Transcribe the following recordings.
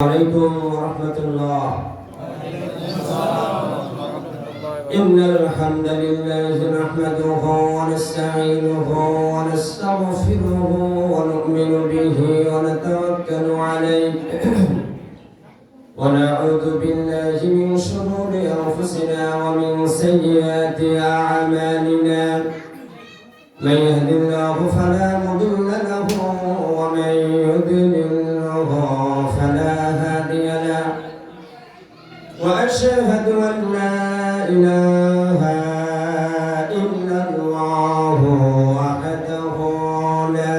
عليكم ورحمة الله. إن الحمد لله نحمده ونستعينه ونستغفره ونؤمن به ونتوكل عليه ونعوذ بالله من شرور أنفسنا ومن سيئات أعمالنا. من يهد الله فلا مضل له ومن يضلله فلا هادي له. وأشهد أن لا إله إلا الله وحده لا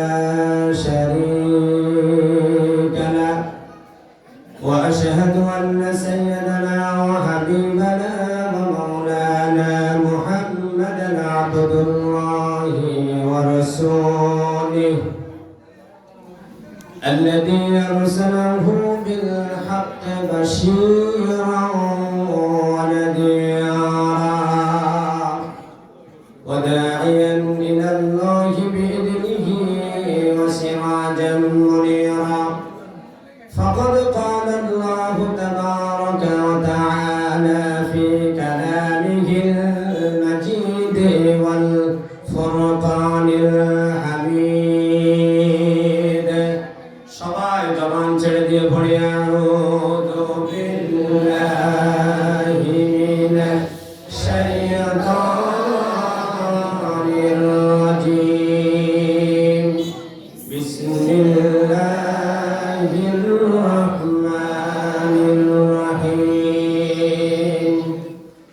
شريك له. وأشهد أن سيدنا وحبيبنا ومولانا محمدا عبد الله ورسوله الذي أرسله بالحق بشيرا ونذيرا وداعيا إلى الله بإذنه وسراجا منيرا. فقد قال الله تبارك وتعالى في كلامه المجيد والفرقان الحميد. সবাই জবান ছেড়ে দিয়ে পড়ে আউযু বিল্লাহি মিনাশ শাইতানির রাজীম। বিসমিল্লাহির রাহমানির রাহিম।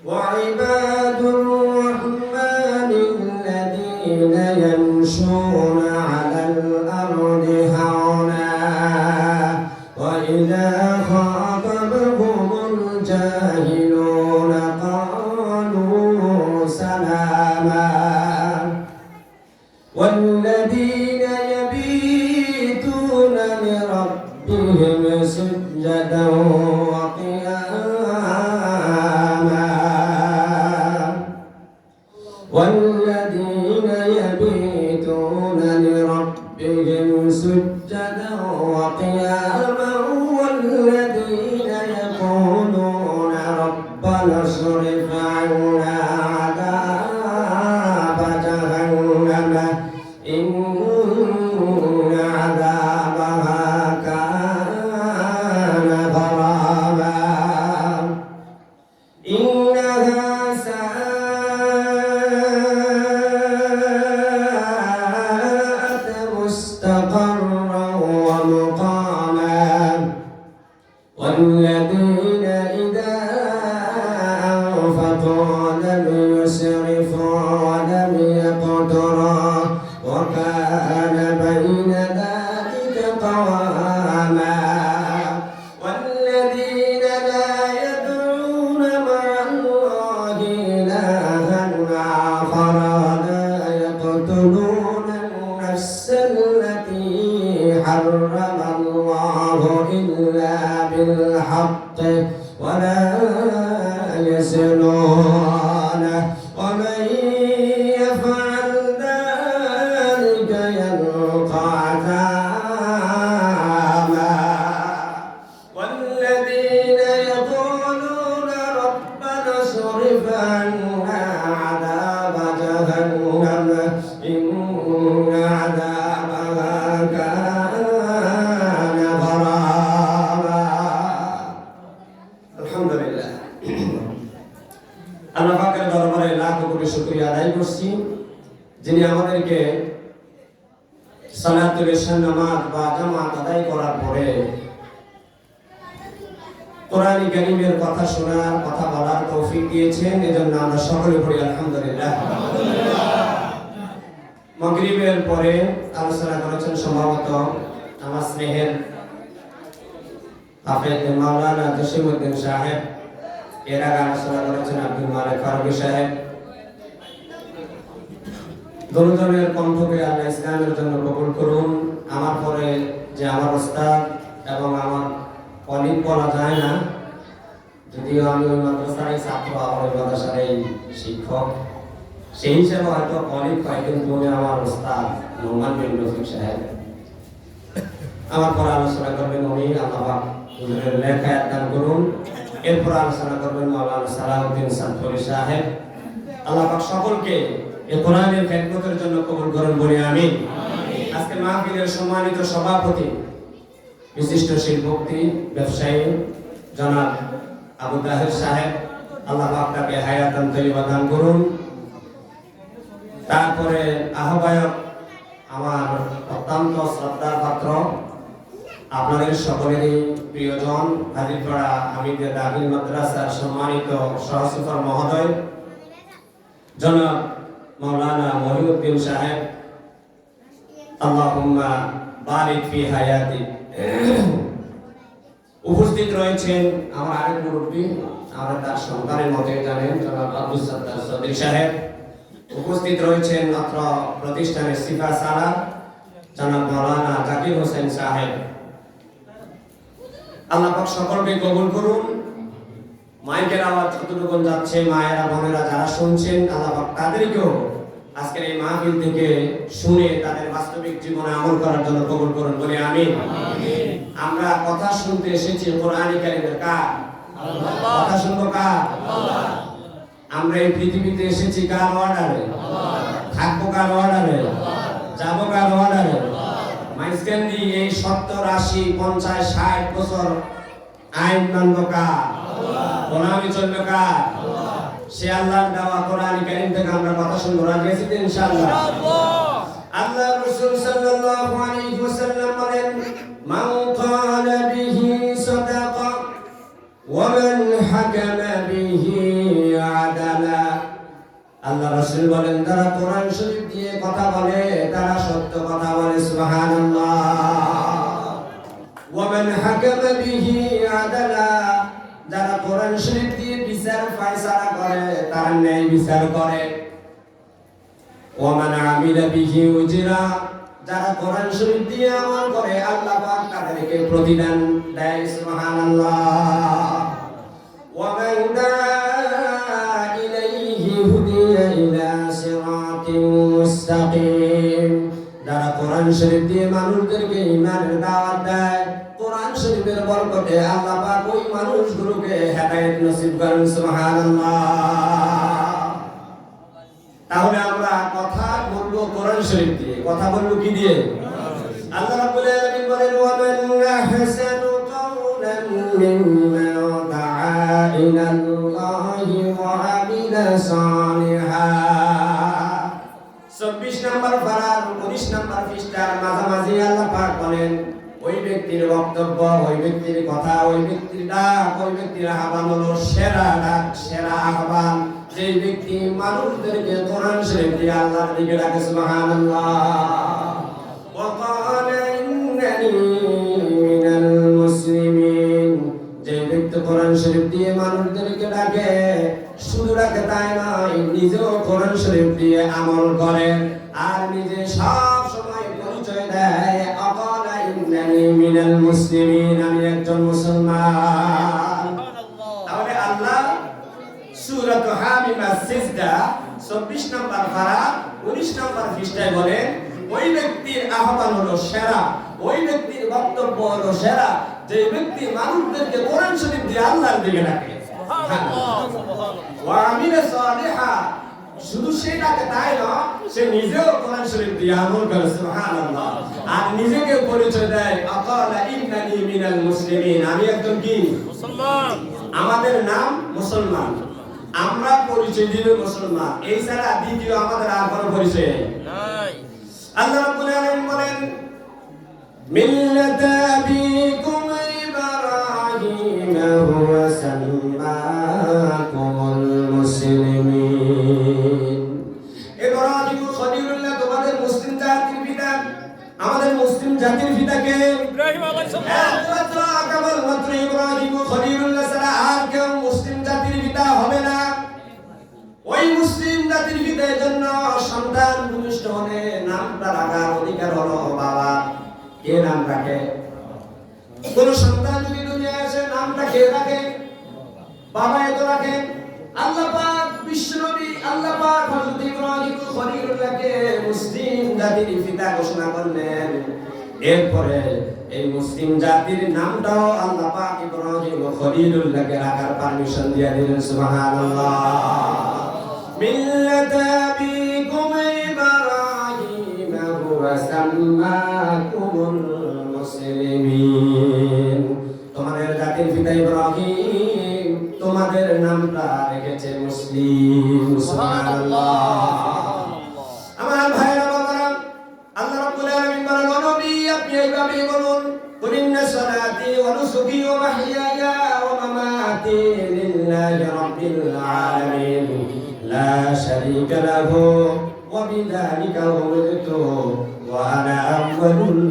ওয়া ইবাদুর রাহমানিল্লাযীনা ইয়ামশুনা আলাল আরদি হাওনা وإذا خاطبهم الجاهلون قالوا سلاما والذين يبيتون لربهم سجدا وقياما والذين يبيتون لربهم سجدا وقياما والذين يقولون ربنا اصرف عنا عذاب جهنم إن عذابها كان غراما إنها ساءت مستقرا ومقاما والذين إذا أنفقوا لم يسرفوا ولم يقتروا وكان بين ذلك قواما والذين لا يدعون مع الله إلها آخر ولا يقتلون النفس التي حرم الله إلا بالحق ولا يزنون ومن يفعل ذلك يلقى عذابا والذين يقولون ربنا اصرف عنا عذاب جهنم إن عذابها كان غراما. আলহামদুলিল্লাহ, আল্লাহ পাকের দরবারে লাখ কোটি শুকরিয়া আদায় করছি, যিনি আমাদেরকে সালাতুল ইশা নামাজ বা জামাত আদায় করার পরে কোরআন কারীমের কথা শোনার, কথা বলার তৌফিক দিয়েছেন। এজন্য আমরা সকলে পড়ি আলহামদুলিল্লাহ। মাগরিবের পরে আলোচনা করেছেন সম্ভবত আমার স্নেহের হাফেজ মাওলানা জসিমউদ্দিন সাহেব। এর আগে আলোচনা করেছেন আব্দুল মালিক ফারুকী সাহেব। দুজনের কণ্ঠকে আল্লাহ ইসলামের জন্য কবুল করুন। আমার পরে যে আমার ওস্তাদ এবং আমার কলিগ বলা যায় না, যদিও আমি ওই মাদ্রাসারই ছাত্র, আমার ওই মাদ্রাসারই শিক্ষক, সেই হিসেবে হয়তো কলিগ পাই, কিন্তু উনি আমার ওস্তাদ নোমান বিন রফিক সাহেব। আমার পরে আলোচনা করবেন উনি আল্লাহ হুজুরের লেখায় দান করুন। এরপর আলোচনা করবেন মাওলানা সালাউদ্দিন সানফুরি সাহেব। আল্লাহ পাক সকলকে এই কোরআনের খেদমতের জন্য কবুল করুন বলি আমিন। আজকে মাহফিলের সম্মানিত সভাপতি বিশিষ্ট শিল্পপতি ব্যবসায়ী জনাব আবু তাহের সাহেব, আল্লাহ পাক তাকে হায়াতান তৈয়বা দান করুন। তারপরে আহ্বায়ক আমার অত্যন্ত শ্রদ্ধার পাত্র, আপনাদের সকলেরই প্রিয়জন হাজিরপাড়া হামিদিয়া দাখিল মাদ্রাসার সম্মানিত সহসফর মহোদয় জনাব মাওলানা মহিউদ্দিন সাহেব, আল্লাহুম্মা বারিক ফি হায়াতি। উপস্থিত রয়েছেন আমার আরেক মুরব্বী, আমরা তার সন্তানের মতে জানেন, জনাব আব্দুল সাত্তার চৌধুরী সাহেব। উপস্থিত রয়েছেন মাত্র প্রতিষ্ঠানের সিফা সালার জনাব মাওলানা জাকির হোসেন সাহেব। আল্লাহ পাক সকলকে কবুল করুন। মাইকের আওয়াজ যতটুকু যাচ্ছে, মায়েরা বোনেরা যারা শুনছেন, আল্লাহ পাক তাদেরকেও আজকের এই মাহফিল থেকে শুনে তাদের বাস্তবিক জীবনে আমল করার জন্য কবুল করুন বলে আমিন। আমরা কথা শুনতে এসেছি কোরআনুল কারীমের কার? আল্লাহ। কথা শুনবো কার? আল্লাহ। আমরা এই পৃথিবীতে এসেছি কার অর্ডারে? আল্লাহ। থাকবো কার অর্ডারে? আল্লাহ। যাবো কার অর্ডারে? আল্লাহ। মাইজকান্দি এই 70, 80, 50, 60 বছর আইন মানবো কার? আল্লাহ। গোলামি চলবে কার? আল্লাহ। সে আল্লাহর দেওয়া কোরআনুল কারীম থেকে আমরা কথা শুনবো, রাজি আছি ইনশাআল্লাহ? আল্লাহ রাসূল সাল্লাল্লাহু আলাইহি ওয়াসাল্লাম বলেন, মান ক্বালা বিহি সাদাকা ওয়া মান হাকামা বিহি আদালা। আল্লাহ রাসূল বলেন, যারা কোরআন শরীফ দিয়ে কথা বলে তারা সত্য কথা বলে, সুবহানাল্লাহ। ওয়া মান হাকামা বিহি আদালা, যারা কোরআন শরীফ দিয়ে বিচার ফয়সালা করে তারা ন্যায় বিচার করে। ওয়া মান আমিলা বিহি উজরা, যারা কোরআন শরীফ দিয়ে আমল করে আল্লাহ পাক তাদেরকে প্রতিদান দেয়, সুবহানাল্লাহ। ওয়া মান দাআ ইলাইহি হুদিয়া ইলা সিরাতিন মুস্তাকিম, যারা কোরআন শরীফ দিয়ে মানুষদেরকে ঈমানের দাওয়াত দেয়, কোরআন শরীফের বরকতে আল্লাহ পাক ওই মানুষগুলোকে হেদায়েত নসিব করেন, সুবহানাল্লাহ। তাহলে আমরা কথা বলবো কোরআন শরীফ দিয়ে, কথা বলবো কি দিয়ে? আল্লাহ রাব্বুল আলামিন বলেন, ওয়া মান আহসানু কাওলান মিম্মান দাআ ইলাল্লাহি ওয়া আমিলা সালিহান। 24 নম্বর পারার 19 নম্বর পৃষ্ঠার মাঝামাঝি আল্লাহ পাক বলেন, ওই ব্যক্তির বক্তব্য, ওই ব্যক্তির কথা, ওই ব্যক্তির ডাক, ওই ব্যক্তির আহ্বান হলো সেরা ডাক, সেরা আহ্বান, যে ব্যক্তি মানুষদেরকে কোরআন শরীফ দিয়ে আল্লাহর দিকে ডাকে, সুবহানাল্লাহ। ওয়া ক্বালা ইন্নানি মিনাল মুসলিমিন, যে ব্যক্তি কোরআন শরীফ দিয়ে মানুষদেরকে ডাকে, শুধু ডাকে তাই নয়, নিজেও কোরআন শরীফ দিয়ে আমল করে আর নিজে সব সময় পরিচয় দেয়, ক্বালা ইন্নানি মিনাল মুসলিমিন, আমি একজন মুসলমান। তাহলে আল্লাহ সূরাত হামিমা সিজদা 24 নম্বর পারা 19 নম্বর পৃষ্ঠায় বলেন, ওই ব্যক্তির আহ্বান হলো সেরা, ওই ব্যক্তির বক্তব্য হলো সেরা, যে ব্যক্তি মানুষদেরকে কোরআন শরীফ দিয়ে আল্লাহর দিকে ডাকে, ওয়া আমিলা সালিহা, শুধু সে ডাকে তাই নয়, সে নিজেও কোরআন শরীফ দিয়ে আমল করে, সুবহানাল্লাহ। আর নিজেকে পরিচয় দেয়, ক্বালা ইন্নানি মিনাল মুসলিমিন, আমি একজন কি? মুসলমান। আমাদের নাম মুসলমান, আমরা পরিচয় দিব মুসলমান, এই ছাড়া দ্বিতীয় আমাদের আর কোনো পরিচয় নাই। আল্লাহ রাব্বুল আলামিন বলেন, মিল্লাতা আবিকুম ইব্রাহিম হুয়া সাম্মাকুমুল মুসলিমিন। ইব্রাহিম খলিলুল্লাহ তোমাদের মুসলিম জাতির পিতা, আমাদের মুসলিম জাতির পিতাকে ইব্রাহিম আলাইহিস সালাম, কেবলমাত্র ইব্রাহিম খলিলুল্লাহ ছাড়া আর কেউ মুসলিম জাতির পিতা হবে না। ওই মুসলিম জাতির পিতার জন্য সন্তান ভূমিষ্ঠ হলে নামটা রাখার অধিকার হলো বাবা। কে নাম রাখে? কোন সন্তান যদি দুনিয়ায় আসে নামটা কে রাখে? বাবা এত রাখে। আল্লাহ পাক বিশ্বনবী, আল্লাহ পাক হযরত ইব্রাহিম খলিলুল্লাহকে মুসলিম জাতির পিতা ঘোষণা করলেন। এরপরে এই মুসলিম জাতির নামটাও আল্লাহ পাক ইব্রাহিম খলিলুল্লাহকে রাখার পারমিশন দিয়ে দিলেন। সুবহানাল্লাহ। মিল্লাতা আবিকুম ইব্রাহিম ওয়া সাম্মাকুমুল মুসলিমিন। তোমাদের জাতির পিতা ইব্রাহিম তোমাদের নামটা রেখেছে মুসলিম। সুবহানাল্লাহ। আমার ভাইরা বাবারা, আল্লাহ রাব্বুল আলামিন বলেন, নবী আপনি এইভাবে বলুন, কুল ইন্না সালাতি ওয়া নুসুকি ওয়া মাহইয়ায়া ওয়া মামাতি লিল্লাহি রাব্বিল আলামিন লা শারীকা লাহু ওয়া বিযালিকা উমিরতু ওয়া আনা আউয়ালুল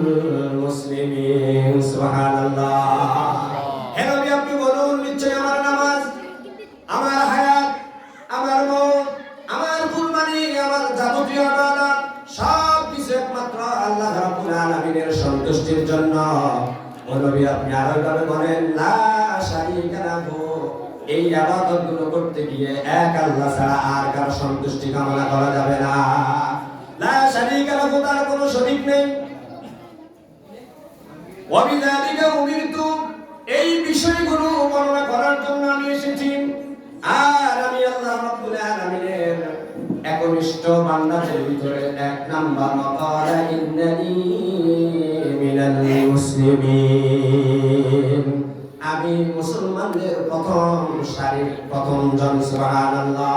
মুসলিমিন। সুবহানাল্লাহ। হে নবী আপনি বলুন, নিশ্চয় আমার নামাজ, আমার হায়াত, আমার মওত, আমার কুরবানি, আমার যাবতীয় ইবাদত সব কিছু একমাত্র আল্লাহ রাব্বুল আলামিনের সন্তুষ্টির জন্য। ও নবী আপনি আরো ভাবে বলেন, লা শারীকা লাহু, এই ইবাদতগুলো করতে গিয়ে এক আল্লাহ ছাড়া আর কারো সন্তুষ্টি কামনা করা যাবে না। লা শারীকা লাহু, তার কোনো শরীক নেই। ওয়া বিযালিকা উমিরতু, এই বিষয়গুলো বর্ণনা করার জন্য আমি এসেছি। আর আমি আল্লাহ রাব্বুল আলামিনের একনিষ্ঠ বান্দাদের ভিতরে এক নাম্বার মাকালা ইন্নানি মিনাল মুসলিমিন, আমি মুসলমানদের প্রথম সারির প্রথম জন। সুবহানাল্লাহ।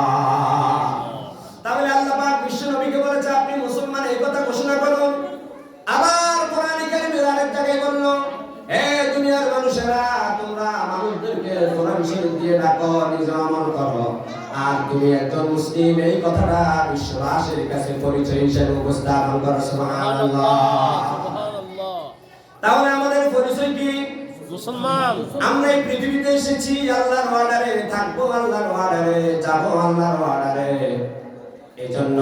তাহলে আল্লাহ পাক বিশ্ব নবীকে বলেছে আপনি মুসলমান, এই কথা ঘোষণা করুন। আবার কোরআন কারীমের আরেক জায়গায় বলল, হে দুনিয়ার মানুষেরা, তোমরা মানুষদেরকে কোরআন শরীফ দিয়ে ডাকো, নিজে আমল করো, আর তুমি একজন মুসলিম এই কথাটা বিশ্ববাসীর কাছে পরিচয় হিসেবে উপস্থাপন করো। সুবহানাল্লাহ। তাহলে আমাদের পরিচয় কি? মুসলমান। আমরা এই পৃথিবীতে এসেছি আল্লাহর অর্ডারে, থাকবো আল্লাহর অর্ডারে, যাবো আল্লাহর অর্ডারে। এজন্য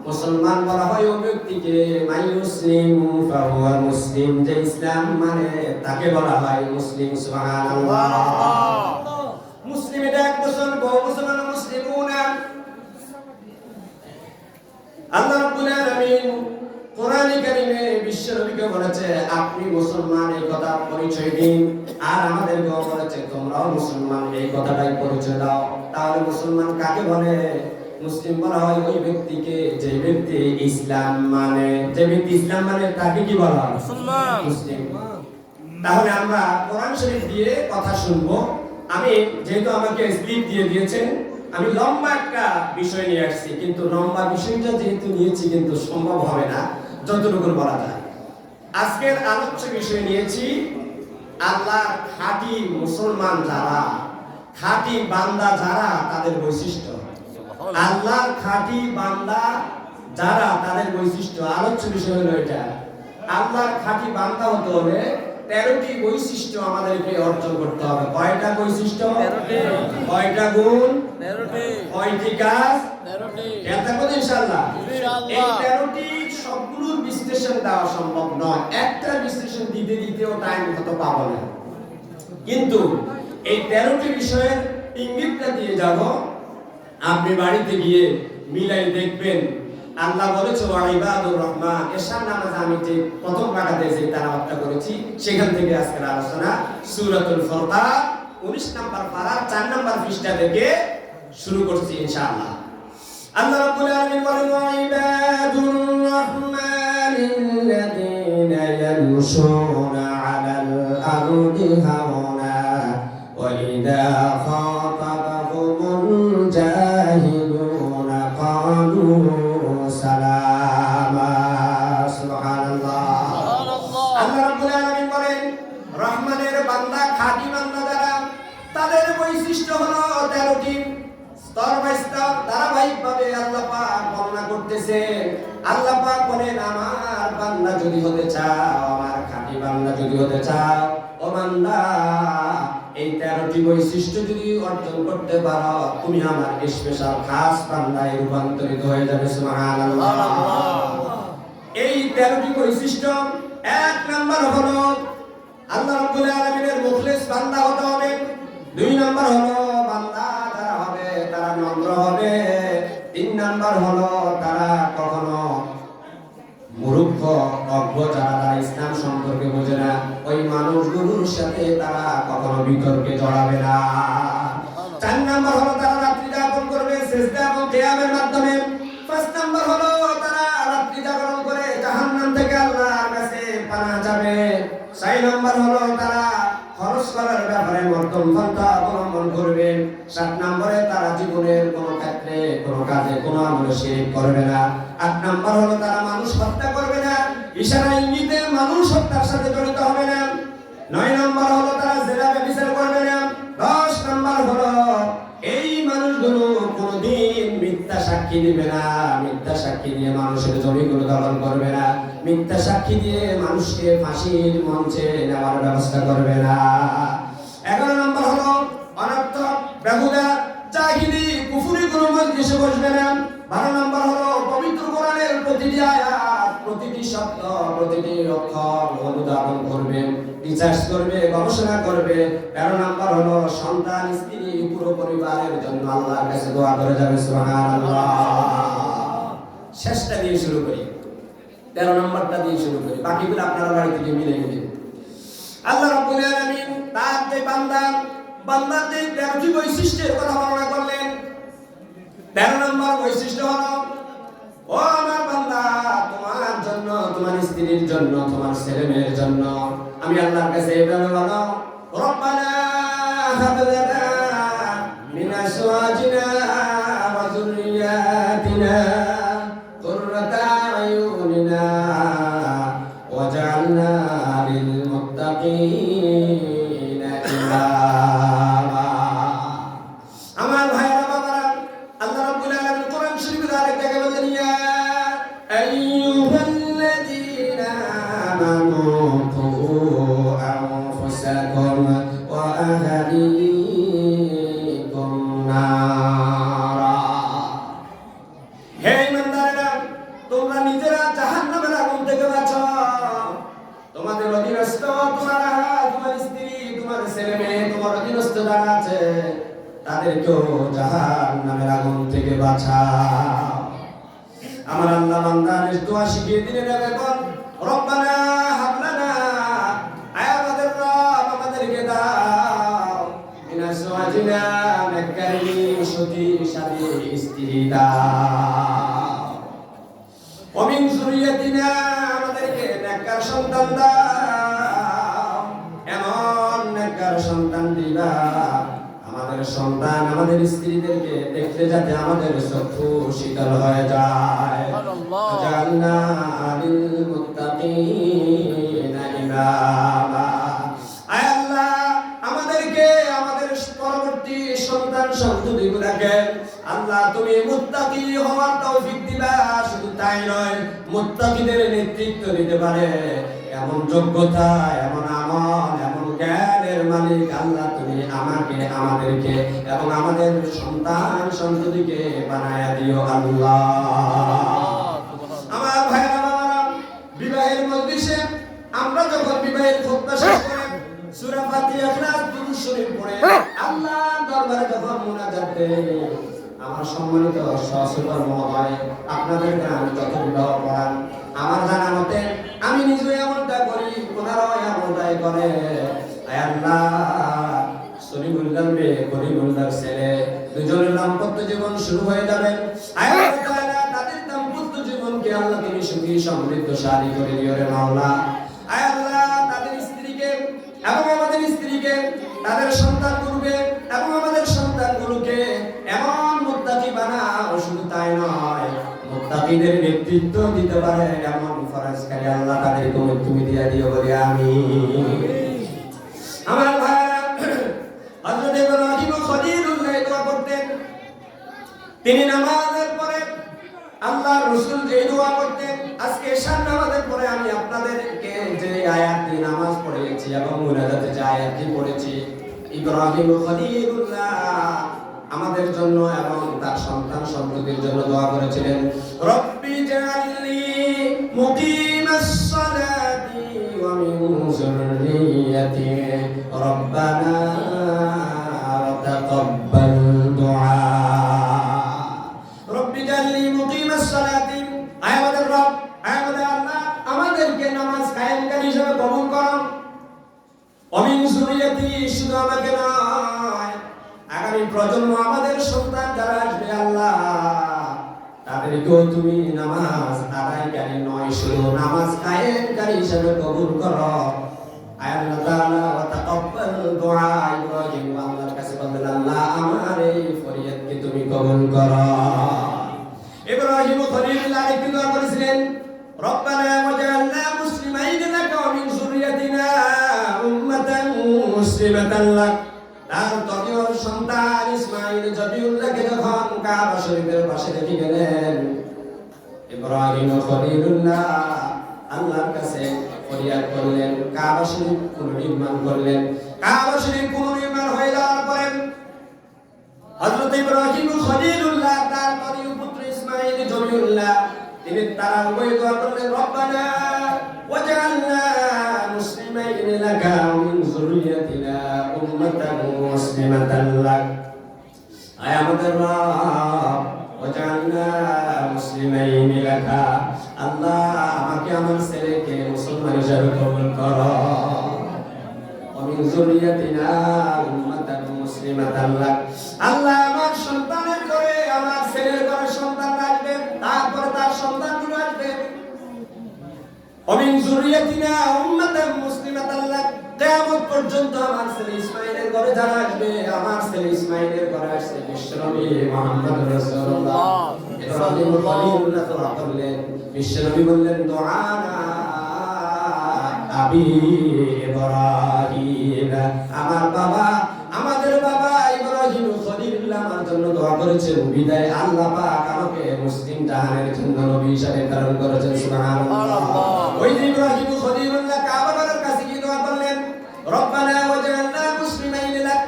মুসলমান বলা হয় ওই ব্যক্তিকে, মাই মুসলিম ফাহুয়া মুসলিম, যে ইসলাম মানে তাকে বলা হয় মুসলিম। সুবহানাল্লাহ। মুসলিম এটা এক বছর, বহু মুসলমান মুসলিমুনা। আল্লাহ রাব্বুল আলামিন কোরআন কারীমে বিশ্ব নবীকে বলেছে আপনি মুসলমান, এই কথা পরিচয় দিন। আর আমাদেরকেও বলেছে তোমরাও মুসলমান, এই কথাটাই পরিচয় দাও। তাহলে মুসলমান কাকে বলে? মুসলিম বলা হয় ওই ব্যক্তিকে যে ব্যক্তি ইসলাম মানে, যে ব্যক্তি ইসলাম মানে তাকে কি বলা হয়? মুসলমান, মুসলিম। তাহলে আমরা কোরআন শরীফ দিয়ে কথা শুনবো। আমি যেহেতু আমাকে স্লিপ দিয়ে দিয়েছেন, আমি লম্বা একটা বিষয় নিয়ে আসছি, কিন্তু লম্বা বিষয়টা যেহেতু নিয়েছি কিন্তু সম্ভব হবে না যতটুকু বলা যায়। আজকের আলোচ্য বিষয় নিয়েছি আল্লাহর খাঁটি মুসলমান যারা, খাঁটি বান্দা যারা, তাদের বৈশিষ্ট্য। আল্লাহর খাঁটি বান্দা যারা, তাদের বৈশিষ্ট্য। আলোচ্য বিষয় হলো এটা, আল্লাহর খাঁটি বান্দা হতে হলে 13টি বৈশিষ্ট্য আমাদেরকে অর্জন করতে হবে। কয়টা বৈশিষ্ট্য? 13টি। কয়টা গুণ? 13টি। কয়টি কাজ? 13টি। এটা কত ইনশাআল্লাহ? ইনশাআল্লাহ। এই 13টি সবগুলোর বিশ্লেষণ দেওয়া সম্ভব নয়, একটা বিশ্লেষণ দিতে দিতেও টাইম কত পাবো না, কিন্তু এই 13টি বিষয়ের ইঙ্গিতটা দিয়ে যাব। আপনি বাড়িতে গিয়ে মিলাই দেখবেন। আল্লাহ বলেছে ইবাদুর রহমান, এশার নামাজে আমি যে প্রথম রাকাতে যে তেলাওয়াতটা করেছি সেখান থেকে আজকের আলোচনা। সূরাতুল ফুরকান 19 নম্বর পারা 4 নম্বর পৃষ্ঠা থেকে শুরু করছি ইনশাআল্লাহ। আল্লাহ রাব্বুল আলামিন বলেন ইবাদুর রহমানিল্লাযীনা ইয়ামশুনা আলাল আরদি হাওনা ওয়া ইযা খাতাবাহুমুল জাহিলুনা ক্বালু সালামা। সুবহানাল্লাহ। আল্লাহ রাব্বুল আলামিন বলেন রহমানের বান্দা, খাঁটি বান্দা যারা, তাদের বৈশিষ্ট্য হলো 13টি। স্তর বাই স্তর ধারাবাহিকভাবে আল্লাহ পাক বর্ণনা করতেছে। আল্লাহ পাক বলেন আমার বান্দা যদি হতে চাও, আমার খাঁটি বান্দা যদি হতে চাও, ও বান্দা এই 13টি বৈশিষ্ট্য যদি অর্জন করতে পারো, তুমি আমার স্পেশাল খাস বান্দায় রূপান্তরিত হয়ে যাবে। সুবহানাল্লাহ। এই 13টি বৈশিষ্ট্য, 1 নাম্বার হলো আল্লাহ রাব্বুল আলামিনের মুখলিস বান্দা হতে হবে। 2 নাম্বার হলো বান্দা যারা হবে তারা নম্র হবে। 3 নাম্বার হলো তারা কখনো মূর্খ অজ্ঞ যারা ইসলাম স্ত্রীর সাথে তারা কখনো বিতর্কে জড়াবে না। 4 নাম্বার হলো তারা রাত্রি যাপন করবে সিজদা এবং কিয়ামের মাধ্যমে। 5 নাম্বার হলো তারা রাত্রি জাগরণ করে জাহান্নাম থেকে আল্লাহর কাছে পানাহ যাবে। 6 নাম্বার হলো তারা খরচ করার ব্যাপারে মধ্যম পন্থা অবলম্বন করবে। 7 নম্বরে তারা জীবনের কোনো ক্ষেত্রে কোনো কাজে কোনো আমলে শিরক করবে না। 8 নাম্বার হলো তারা মানুষ হত্যা করবে না, ইশারা ইঙ্গিতে মানুষ হত্যার সাথে জড়িত হবে না। 9 নাম্বার হলো তারা জেনা ব্যভিচার করবে না। 10 নাম্বার হলো এই মানুষগুলো কোনোদিন মিথ্যা সাক্ষী দিবে না, মিথ্যা সাক্ষী দিয়ে মানুষের জমিগুলো দখল করবে না, মিথ্যা সাক্ষী দিয়ে মানুষকে ফাঁসির মঞ্চে নেওয়ার ব্যবস্থা করবে না। 11 নম্বর হলো অনর্থক বেহুদা জাহিলি কুফরি কোনো মজলিসে বসবে না। 12 নম্বর হলো পবিত্র কোরআনের প্রতিটি আয়াত, প্রতিটি শব্দ, প্রতিটি অক্ষর অনুধাবন করবে, রিসার্চ করবে, গবেষণা করবে। 13 নম্বর হলো সন্তান, স্ত্রী, পুরো পরিবারের জন্য আল্লাহর কাছে দোয়া করে যাবে সুবহানাল্লাহ। শেষটা দিয়ে শুরু করি, 13 নম্বরটা দিয়ে শুরু করি, বাকিগুলো আপনারা বাড়ি থেকে মিলে নেবেন। আল্লাহ রাব্বুল আলামিন তার যে বান্দার যে 13টি বৈশিষ্ট্যের কথা বর্ণনা করলেন। 13 নম্বর বৈশিষ্ট্য হলো, ও আমার বান্দা, তোমার জন্য, তোমার স্ত্রীর জন্য, তোমার ছেলেমেয়ের জন্য আমি আল্লাহর কাছে এইভাবে বলো, রব্বানা হাব লানা মিন আজওয়াজিনা ওয়া যুররিয়াতিনা কুররাতা আয়ুনিনা ওয়াজআলনা লিল মুত্তাকিনা ইমামা। আমার ভাইরা বাবারা, আল্লাহ রাব্বুল আলামিন কোরআন শরীফের আরেক জায়গায় বলেন, ইয়া আইয়ুহাল্লাযীনা আমানু কু আনফুসাকুম ওয়া আহলিকুম নারা। হে ইমানদারেরা, তোমরা নিজেরা জাহান্নামের আগুন থেকে বাঁচো, তোমাদের অধীনস্থ, তোমার স্ত্রী, তোমার ছেলে মেয়ে, তোমার অধীনস্থ যারা আছে তাদেরকেও জাহান্নামের আগুন থেকে বাঁচাও। আমার আল্লাহ বান্দাদের দোয়া শিখিয়ে দিলেন, এখন রব্বানা হাব লানা, আয় আমাদের রব আমাদেরকে দাও, মিন আজওয়াজিনা, নেককারী সতী সাথী স্ত্রী দাও, ওয়া মিন যুররিয়াতিনা, আমাদেরকে নেককার সন্তান দাও, এমন নেককার সন্তান দিবা আমাদের সন্তান, আমাদের স্ত্রীদেরকে দেখলে যাতে আমাদের চক্ষু শীতল হয়ে যায়। জান্না লিল মুত্তাকিনা ইমামা। আয় আল্লাহ, আমাদেরকে, আমাদের পরবর্তী সন্তান সন্ততিগুলোকে আল্লাহ তুমি মুত্তাকি হওয়ার তৌফিক দিবা। শুধু তাই নয়, মুত্তাকিদের নেতৃত্ব দিতে পারে এমন যোগ্যতা, এমন আমল, এমন জ্ঞানের মালিক আল্লাহ তুমি আমাকে, আমাদেরকে এবং আমাদের সন্তান সন্ততিকে বানায়া দিও আল্লাহ। আমার ভাইরা বাবারা, বিবাহের মজলিসে আমরা যখন বিবাহের খুতবা শেষ করে সূরা ফাতিহা, ইখলাস, দুরূদ শরীফ পড়ে আল্লাহর দরবারে যখন মুনাজাত দেই, আমার সম্মানিত সহসভার মহোদয়, আপনাদেরকে আমি যত বিবাহ পড়ান, আমার জানা মতে আমি নিজে এমনটা করি, ওনারাও এমনটাই করে। আয় আল্লাহ, সলিমুল্লাহ রে করিমুল্লাহ ছেলে দুজনের দাম্পত্য জীবন শুরু হয়ে যাবে। আয় আল্লাহ, তাদের দাম্পত্য জীবনকে আল্লাহ তুমি সুখী সমৃদ্ধশালী করে দিও রে মাওলা। আয় আল্লাহ, তাদের স্ত্রীকে এবং আমাদের স্ত্রীকে, তাদের সন্তানগুলোকে এবং আমাদের সন্তানগুলোকে এমন মুত্তাকি বানাও। শুধু তাই নয়, মুত্তাকিদের নেতৃত্ব দিতে পারে এমন ফরজকারী আল্লাহ তাদেরকে তুমি দিয়ে দিও বলে আমিন। আমার ভাইরা, হযরত ইব্রাহিম খলিলুল্লাহ দোয়া করতেন, তিনি নামাজের পরে আল্লাহর রাসূল যে দোয়া করতেন, আজকে এশার নামাজের পরে আমি আপনাদেরকে যে আয়াতটি নামাজ পড়েছি এবং মুনাজাতে যে আয়াতটি পড়েছি, ইব্রাহিম খলিলুল্লাহ আমাদের জন্য এবং তার সন্তান সন্ততির জন্য দোয়া করেছিলেন, রব্বি জাআলনি মুকিমাস সালাতি ওয়া মিন যুররিয়াতি রব্বানা ওয়া তাকাব্বাল দুআ। রব্বি জাআলনি মুকিমাস সালাতি, আয় আমাদের রব, আয় আমাদের আল্লাহ, আমাদেরকে নামাজ কায়েমকারী হিসেবে কবুল করুন। ওয়া মিন প্রজন্ম আমাদের সন্তান যারা আসবে আল্লাহ তাদেরকেও তুমি নামাজ আদায়কারী নয় শুধু নামাজ কায়েমকারী হিসেবে কবুল করো। আল্লাহ তাআলা ওয়া তাকাব্বাল দুআ ইব্রাহিম আল্লাহর কাছে বললেন আল্লাহ আমার এই ফরিয়াদকে তুমি কবুল করো। ইব্রাহিম খলিলুল্লাহ আরেকটি দোয়া করেছিলেন রব্বানা ওয়াজআলনা মুসলিমাইন লাকা ওয়া মিন যুররিয়াতিনা উম্মাতান মুসলিমাতান লাক। তার তৃতীয় সন্তান ইসমাঈল জবিউল্লাহকে যখন কাবা শরীফের পাশে রেখে গেলেন ইব্রাহিম খলিলুল্লাহ আল্লাহর কাছে ফরিয়াদ করলেন, কাবা শরীফ পুনর্নির্মাণ করলেন। কাবা শরীফ পুনর্নির্মাণ হয়ে যাওয়ার পরে হযরত ইব্রাহিম খলিলুল্লাহ তার তৃতীয় পুত্র ইসমাঈল জবিউল্লাহ তিনি তারা উভয় দোয়া করলেন রব্বানা ওয়াজআলনা মুসলিমাইন লাকা ওয়া মিন যুররিয়াতিনা উম্মাতান মুসলিমাতান লাক। আয় আমাদের রব ওয়াজআলনা মুসলিমাইন লাকা, আল্লাহ আমাকে আমার ছেলেকে মুসলমান হিসেবে কবুল করো। ওয়া মিন যুররিয়াতিনা উম্মাতান মুসলিমাতান লাক, আল্লাহ আমার সন্তানের ঘরে আমার ছেলের ঘরে সন্তান আসবে, তারপরে তার সন্তানগুলো আসবে। অমিন যুররিয়াতিনা উম্মাতান মুসলিমাতান লাক, কিয়ামত পর্যন্ত আমার ছেলে ইসমাঈলের ঘরে যারা আসবে আমার ছেলে ইসমাঈলের ঘরে আসছে বিশ্বনবী মুহাম্মদ রাসূলুল্লাহ। ইব্রাহিম খলিলুল্লাহ দোয়া করলেন, বিশ্বনবী বললেন দুআনা আবি ইব্রাহিম, আমার বাবা আমাদের বাবা ইব্রাহিম খলিলুল্লাহ আমার জন্য দোয়া করেছেন, বিদায় আল্লাহ পাক আমাকে মুসলিম জাহানের জন্য নবী হিসেবে প্রেরণ করেছেন। সুবহানাল্লাহ। ওই যে ইব্রাহিম খলিলুল্লাহ কাবার কাছে গিয়ে দোয়া করলেন রব্বানা ওয়াজআলনা মুসলিমাইন লাক,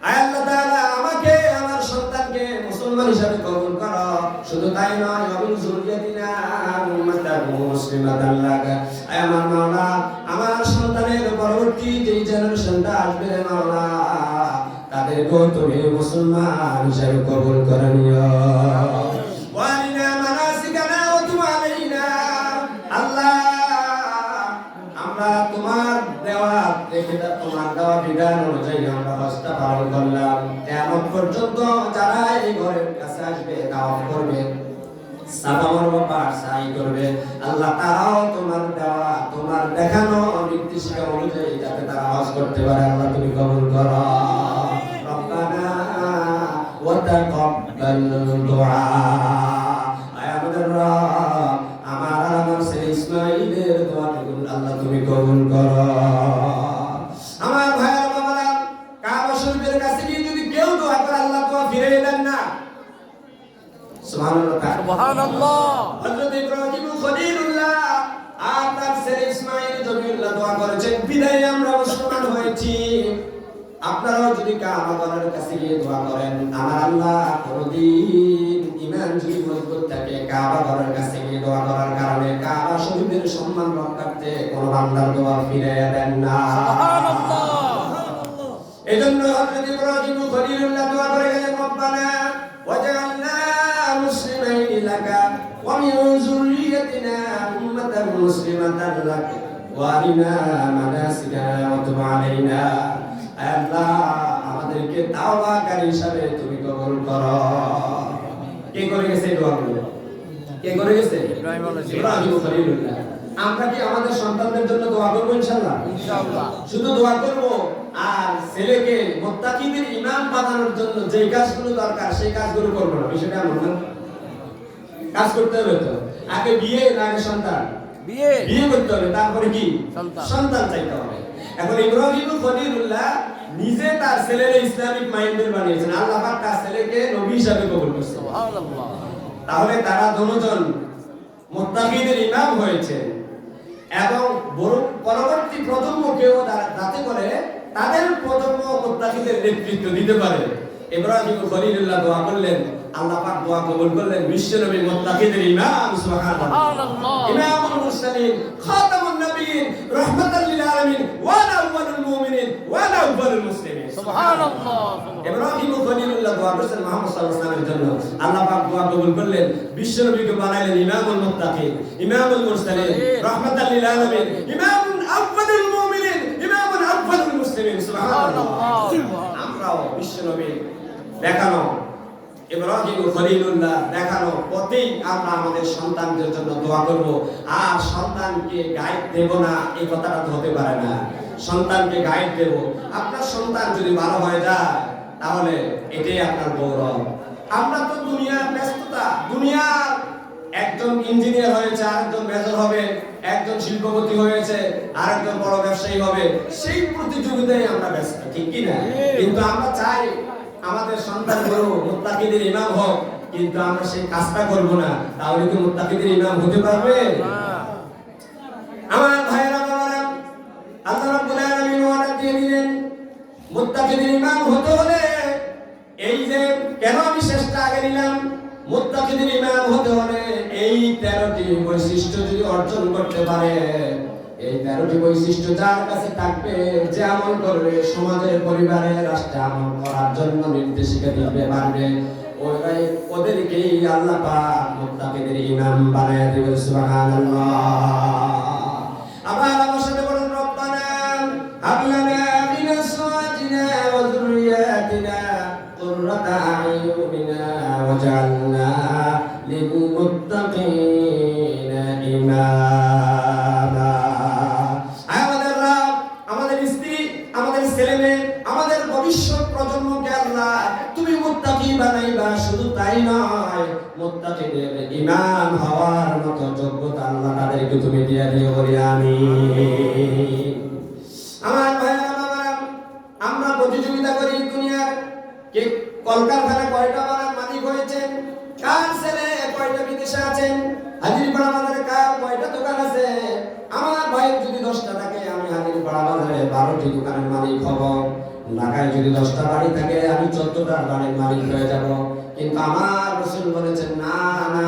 আয় আল্লাহ তাআলা আমাকে আমার সন্তানকে মুসলমান হিসেবে কবুল করো। শুধু তাই নয় ওয়া মিন যুররিয়াতিনা উম্মাতান মুসলিমাতান লাক, আয় আমার মাওলা আমার সন্তানের পরবর্তী যেই জেনারেশনটা আসবে রে মাওলা তাদেরকেও তুমি মুসলমান হিসেবে কবুল করে নিও। ওয়ারিনা মানাসিকানা ওয়া তুব আলাইনা, আল্লাহ আমরা তোমার দেওয়া তোমার দেওয়া বিধান অনুযায়ী আমরা হজটা পালন করলাম। কিয়ামত পর্যন্ত যারা এই ঘরের কাছে আসবে তাওয়াফ করবে সাফা মারওয়া পার সাই করবে আল্লাহ তারাও তোমার দেওয়া তোমার দেখানো নির্দেশিকা অনুযায়ী যাতে তারা হজ করতে পারে আল্লাহ তুমি কবুল করো। রব্বানা ওয়া তাকাব্বাল দুআ, আয় আমাদের রব আমার ছেলে ইসমাঈলের দোয়াটুকু আল্লাহ তুমি কবুল করো। আমার ভাইয়েরা বাবারা কাবা শরীফের কাছে গিয়ে যদি কেউ দোয়া করে আল্লাহ দোয়া ফিরিয়ে দেন না। সুবহানাল্লাহ সুবহানাল্লাহ। হযরত ইব্রাহিম খলিলুল্লাহ আর তার ছেলে ইসমাঈল জবিউল্লাহ দোয়া করেছেন, বিদায় আমরা মুসলমান হয়েছি। আপনারাও যদি কাবার কাছে গিয়ে দোয়া করেন আমার আল্লাহ কোনদিন ঈমান যদি মজবুত থাকে কাবার কাছে গিয়ে দোয়া করার কারণে কাবা শরীফের সম্মান রক্ষার্থে কোন বান্দার দোয়া ফিরিয়ে দেন না। সুবহানাল্লাহ। এজন্য হযরত ইব্রাহিম খলিলুল্লাহ দোয়া করে গেলেন রব্বানা ওয়াজআলনা মুসলিমাইন লাকা ওয়া মিন যুররিয়াতিনা উম্মাতান মুসলিমাতান লাক ওয়া আরিনা মানাসিকানা ওয়া তুব আলাইনা, আল্লাহ আমাদেরকে তাওবাকারী হিসাবে তুমি কবুল করো। কে করে গেছে দোয়াগুলো? কে করে গেছে? ইব্রাহিম খলিলুল্লাহ। আমরা কি আমাদের সন্তানদের জন্য দোয়া করব ইনশাআল্লাহ? ইনশাআল্লাহ। শুধু দোয়া করব আর ছেলেকে মুত্তাকিদের ইমাম বানানোর জন্য যে কাজগুলো দরকার সেই কাজগুলো করব না, বিষয়টা এমন না। কাজ করতে হবে তো, আগে বিয়ে না আগে সন্তান? বিয়ে করতে হবে, তারপরে কি সন্তান চাইতে হবে। এখন ইব্রাহিম খলিলুল্লাহ নিজে তার ছেলের ইসলামিক মাইন্ডের বানিয়েছেন, আল্লাহ পাক তার ছেলেকে নবী হিসাবে কবুল করেছেন। সুবহানাল্লাহ। তাহলে তারা দুজন মুত্তাকিদের ইমাম হয়েছে এবং পরবর্তী প্রজন্মকেও যাতে করে তাদের প্রজন্ম মুত্তাকিদের নেতৃত্ব দিতে পারে। ইব্রাহিম খলিলুল্লাহ দোয়া করলেন, আল্লাহ পাক দোয়া কবুল করলেন, বিশ্বনবী মুত্তাকিদের ইমাম। সুবহানাল্লাহ। ইমামুল মুরসালিন খাতামুন নবিয়্যিন রাহমাতাল লিল আলামিন ওয়া আউয়ালুল মুমিনিন ওয়া আউয়ালুল মুসলিমিন। সুবহানাল্লাহ। ইব্রাহিম খলিলুল্লাহ দোয়া করেছেন মুহাম্মদ সাল্লাল্লাহু আলাইহি ওয়াসাল্লামের জন্য, আল্লাহ পাক দোয়া কবুল করলেন, বিশ্বনবীকে বানাইলেন ইমামুল মুত্তাকিন, ইমামুল মুরসালিন রাহমাতাল লিল আলামিন, ইমামুল আউয়ালুল মুমিনিন, ইমামুল আউয়ালুল মুসলিমিন। সুবহানাল্লাহ। আমরাও বিশ্বনবী দেখানো, ইব্রাহিম খলিলুল্লাহ দেখানো পথেই আমরা আমাদের সন্তানদের জন্য দোয়া করব। আর সন্তানকে গাইড দেব না এই কথাটা তো হতে পারে না। সন্তানকে গাইড দেব। আপনার সন্তান যদি ভালো হয়ে যায় তাহলে এটাই আপনার গৌরব। আমরা তো দুনিয়ার ব্যস্ততা, দুনিয়ার একজন ইঞ্জিনিয়ার হয়েছে, আরেকজন মেজর হবে, একজন শিল্পপতি হয়েছে, আরেকজন বড় ব্যবসায়ী হবে, সেই প্রতিযোগিতায় আমরা ব্যস্ত, ঠিক কি না? কিন্তু আমরা চাই আমাদের সন্তানগুলো মুত্তাকিদের ইমাম হোক, কিন্তু আমরা সেই কাজটা করব না। তাহলে কি মুত্তাকিদের ইমাম হতে পারবে? আমার ভাইরা বাবারা, আল্লাহ রাব্বুল আলামিন ওয়াদা দিয়ে দিলেন মুত্তাকিদের ইমাম হতে হলে এই যে কেন আমি শেষটা আগে নিলাম, মুত্তাকিদের ইমাম হতে হলে এই 13টি বৈশিষ্ট্য যদি অর্জন করতে পারে, এই 13টি বৈশিষ্ট্য যার কাছে থাকবে, যে আমল করবে সমাজের, পরিবারে, রাষ্ট্রে আমল করার জন্য নির্দেশিকা দিতে পারবে, ওদেরকেই আল্লাহ পাক মুত্তাকিদের ইমাম বানায় দিবেন। সুবহানাল্লাহ। আবার আমার সাথে বলুন, রব্বানা হাব লানা মিন আজওয়াজিনা ওয়া যুররিয়াতিনা কুররাতা আ'য়ুনিনা ওয়াজআলনা লিল মুত্তাকিনা ইমামা। আমাদের রব, আমাদের স্ত্রী, আমাদের ছেলেমেয়ে, আমাদের ভবিষ্যৎ প্রজন্মকে আল্লাহ তুমি মুত্তাকি বানাইবা। শুধু তাই নয়, মুত্তাকিদের ইমাম হওয়ার মতো যোগ্যতা আল্লাহ তাদেরকে তুমি দিয়ে দিও, বলি আমিন। আমার ভাইরা বাবারা, আমরা প্রতিযোগিতা করি দুনিয়ার কে কলকারখানা কয়টা বানার মালিক হয়েছেন, কার ছেলে কয়টা বিদেশে আছেন, হাজিরপাড়া বাজারে কার কয়টা দোকান আছে। আমার ভাইয়ের যদি 10টা থাকে, আমি হাজিরপাড়া বাজারে 12টি দোকানের মালিক হব। ঢাকায় যদি 10টা বাড়ি থাকে, আমি 14টার বাড়ির মালিক হয়ে যাব। কিন্তু আমার রাসূল বলেছেন না না,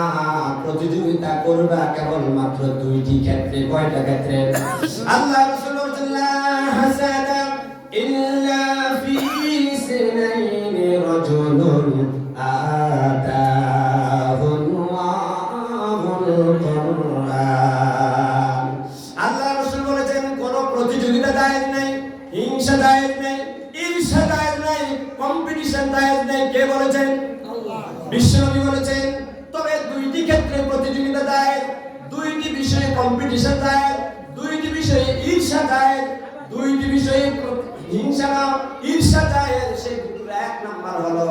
প্রতিযোগিতা করবা কেবলমাত্র 2টি ক্ষেত্রে। কয়টা ক্ষেত্রে? আল্লাহ রাসূল বলেছেন লা হাসাদা ইল্লা ফি সিনাইনি রাজুলুন আতাহুল্লাহুল কুরআন। আল্লাহ রাসূল বলেছেন কোন প্রতিযোগিতা জায়েজ নাই, হিংসা জায়েজ নাই, ঈর্ষা জায়েজ নাই, কম্পিটিশন জায়েজ নাই। কে বলেছেন? আল্লাহ। বিশ্বনবী বলেছেন তবে 2টি ক্ষেত্রে প্রতিযোগিতা জায়েজ, 2টি বিষয়ে কম্পিটিশন জায়েজ, 2টি বিষয়ে ঈর্ষা জায়েজ, 2টি বিষয়ে হিংসা না ঈর্ষা জায়েজ। সেই দুটোর 1 নাম্বার হলো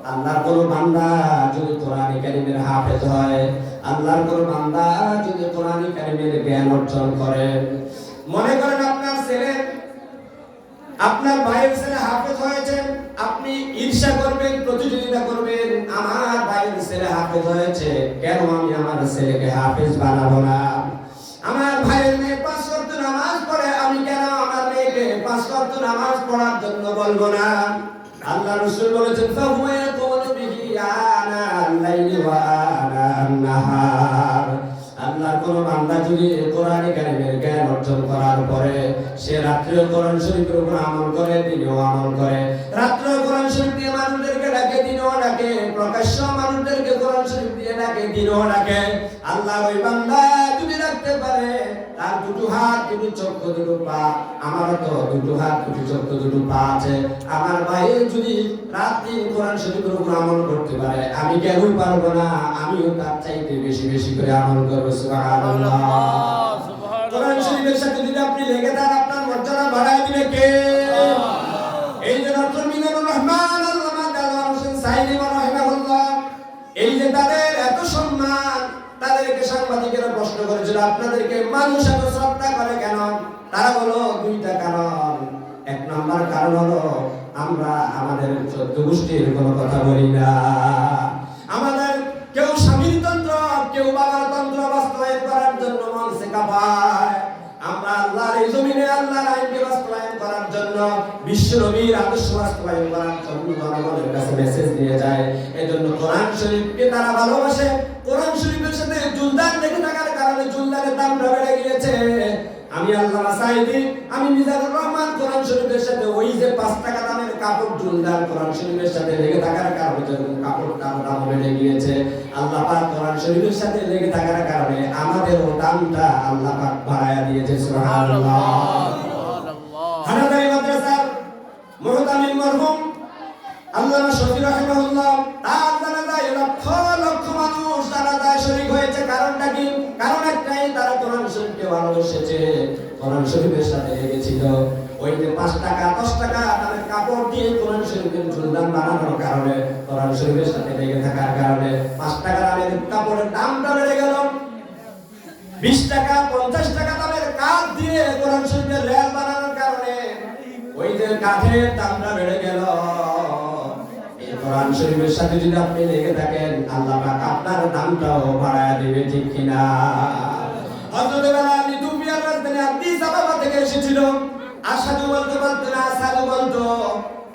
আল্লাহর কোন বান্দা যদি কোরআন কারীমের হাফেজ হয়, আল্লাহর কোন বান্দা যদি কোরআন কারীমের জ্ঞান অর্জন করে। মনে করেন আপনার ছেলে, আপনার ভাইয়ের ছেলে হাফেজ হয়েছে, আপনি ঈর্ষা করবেন, প্রতিযোগিতা করবেন, আমার ভাইয়ের ছেলে হাফেজ হয়েছে, কেন আমি আমার ছেলেকে হাফেজ বানাবো না? আমার ভাইয়ের মেয়ে 5 ওয়াক্ত নামাজ পড়ে, আমি কেন আমার মেয়েকে 5 ওয়াক্ত নামাজ পড়ার জন্য বলবো না? আল্লাহ রাসূল বলেছেন ফাহুয়া ইয়াকুলু বিহি আনা আল-লাইলি ওয়া আনা আন-নাহার। আল্লাহর কোন বান্দা যদি কোরআন কারীমের জ্ঞান অর্জন করার পরে সে রাত্রেও কোরআন শরীফের উপর আমল করে, দিনেও আমল করে, রাত্রেও কোরআন শরীফ দিয়ে মানুষদেরকে ডাকে, দিনেও ডাকে, প্রকাশ্য মানুষদেরকে কোরআন শরীফ দিয়ে ডাকে, দিনেও ডাকে। আল্লাহ ওই বান্দা যদি রাখতে পারে, তার 2টো হাত, 2টো চোখ, 2টো পা, আমারও তো 2টো হাত, 2টো চোখ, 2টো পা আছে। আমার ভাই যদি রাত দিন কোরআন শরীফের উপর আমল করতে পারে, আমি কেন পারবো না? আমিও তার চাইতে বেশি বেশি করে আমল করব। সুবহানাল্লাহ। কোরআন শরীফের সাথে যদি আপনি লেগে থাকেন, আপনার মর্যাদা বাড়ায় দিবে কে? এই যে ডক্টর মিজানুর রহমান আল্লামা দেওয়ার হোসেন সাইদি রাহিমাহুল্লাহ, এই যে তাদের এত সম্মান, তাদেরকে সাংবাদিকেরা প্রশ্ন করেছিল আপনাদেরকে মানুষ এত শ্রদ্ধা করে কেন? তারা বলো 2টা কারণ। 1 নম্বর কারণ হলো আমরা আমাদের 14 গোষ্ঠীর কোনো কথা বলি না। আমাদের কেউ স্বামীর তন্ত্র, কেউ বাবার তন্ত্র বাস্তবায়ন করার জন্য মঞ্চে কাঁপায়। আমরা আল্লাহর এই জমিনে আল্লাহর আইনকে বাস্তবায়ন করার জন্য, বিশ্ব নবীর আদর্শ বাস্তবায়ন করার জন্য জনগণের কাছে মেসেজ দিয়ে যায়। এজন্য কোরআন শরীফকে তারা ভালোবাসে। কোরআন শরীফের সাথে জুলদান লেগে থাকার কারণে জুলদানের দামটা বেড়ে গিয়েছে। আমি আল্লামা সাইদি, আমি মিজানুর রহমান কোরআন শরীফের সাথে ওই যে 5 টাকা দামের কাপড় জুলদান কোরআন শরীফের সাথে লেগে থাকার কারণে যখন কাপড়টার দাম বেড়ে গিয়েছে, আল্লাহ পাক কোরআন শরীফের সাথে লেগে থাকার কারণে আমাদের ও দামটা আল্লাহ পাক বাড়ায়া দিয়েছে। সুবহানাল্লাহ। হানাদারি মাদ্রাসার মুহতামিম মরহুম আল্লামা শফিউর ভালোবেসেছে, কোরআন শরীফের সাথে লেগেছিল। ওই যে 5 টাকা 10 টাকা দামের কাপড় দিয়ে কোরআন শরীফের ঝুলদান বানানোর কারণে, কোরআন শরীফের সাথে লেগে থাকার কারণে 5 টাকা দামের কাপড়ের দামটা বেড়ে গেল। 20 টাকা 50 টাকা দামের কাঠ দিয়ে কোরআন শরীফের রেল বানানোর কারণে ওই যে কাঠের দামটা বেড়ে গেল। এই কোরআন শরীফের সাথে যদি আপনি লেগে থাকেন, আল্লাহ পাক আপনার দামটাও বাড়ায় দিবে, ঠিক কিনা? হযরত বেলাল ইথিওপিয়ার রাজধানী আদিস আবাবা থেকে এসেছিল। আসাদু বলতে বলতে না সাদু বলতো।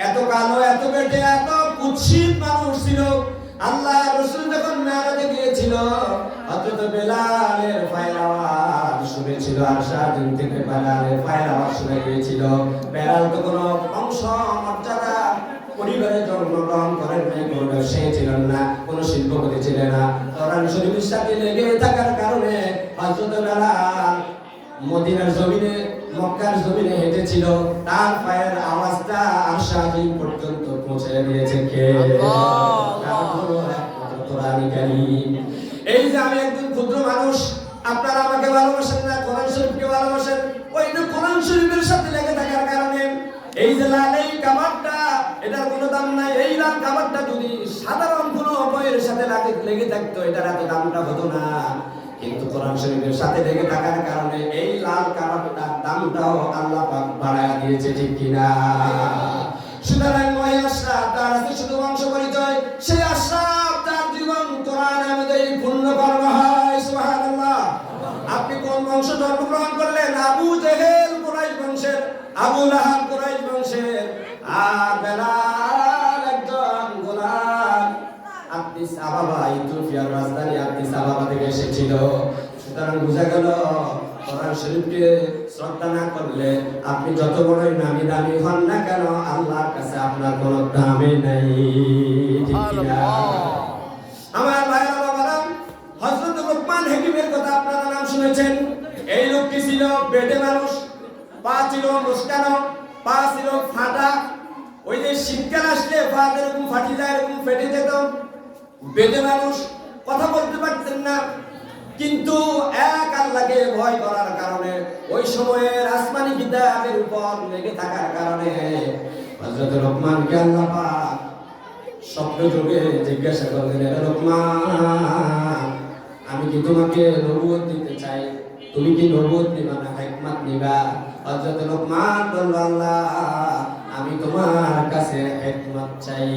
এত কালো, এত বেটে, এত কুৎসিত মানুষ ছিল। আল্লাহ রাসূল যখন মেরাজে গিয়েছিল, হযরত বেলালের পায়ের আওয়াজ শুনেছিল। আরশাদিন থেকে বেলালের পায়ের আওয়াজ শুনে গিয়েছিল। বেলাল তো কোনো বংশ মর্যাদা পরিবারে জন্মগ্রহণ করেন নাই, কোনো ব্যবসায়ী ছিলেন না, কোনো শিল্পপতি ছিলেন না। কোরআন শরীফের সাথে লেগে থাকার কারণে হযরত বেলাল মদিনার জমিনে, মক্কার জমিনে হেঁটেছিল। তার পায়ের আওয়াজটা আরশাদিন পর্যন্ত পৌঁছে দিয়েছে কে? কোরআন কারীম। এই যে আমি একজন ক্ষুদ্র মানুষ, আপনারা আমাকে ভালোবাসেন না, কোরআন শরীফকে ভালোবাসেন, ওই যে কোরআন শরীফের সাথে লেগে থাকার কারণে এই যে লাল এই কাপড়টা, এটার কোনো দাম নাই। এই লাল কাপড়টা যদি সাধারণ কোনো বইয়ের সাথে লেগে থাকতো, এটার এত দামটা হতো না। কিন্তু কোরআন শরীফের সাথে লেগে থাকার কারণে এই লাল কাপড়টার দামটাও আল্লাহ পাক বাড়ায় দিয়েছে, ঠিক কিনা? সুতরাং ওই আশরাফ তার আছে শুধু বংশ পরিচয়, সেই আশরাফ তার জীবন কোরআন অনুযায়ী পূর্ণ কর্ম হয়। সুবহানাল্লাহ। আপনি কোন বংশ জন্মগ্রহণ করলেন? আবু জেহেল কুরাইশ বংশের, আবু লাহাব কুরাইশ বংশের, আর বেলাল একজন গোলাম আদিস আবাবা, ইথিওপিয়ার রাজধানী আদিস আবাবা থেকে এসেছিল। সুতরাং বোঝা গেল কোরআন শরীফকে শ্রদ্ধা না করলে আপনি যত বড়ই নামি দামি হন না কেন, আল্লাহর কাছে আপনার কোনো দামই নাই, ঠিক কিনা? আমার ভাইরা বাবারা, হযরত লুকমান হাকিমের কথা আপনারা নাম শুনেছেন। এই লোকটি ছিল বেটে মানুষ, পা ছিল মুস্কানো, পা ছিল ফাটা। ওই যে শীতকাল আসলে পা এরকম ফাটি যায়, এরকম ফেটে যেত। বেটে মানুষ, কথা বলতে পারতেন না। কিন্তু এক আল্লাহকে ভয় করার কারণে, ওই সময়ের আসমানি কিতাবের উপর লেগে থাকার কারণে হযরত লুকমানকে আল্লাহ পাক স্বপ্ন যোগে জিজ্ঞাসা করলেন, হে লুকমান, আমি কি তোমাকে নবুয়ত দিতে চাই, তুমি কি নবুয়ত নিবা না হিকমত নিবা? হযরত লুকমান বলল, আল্লাহ, আমি তোমার কাছে হিকমত চাই।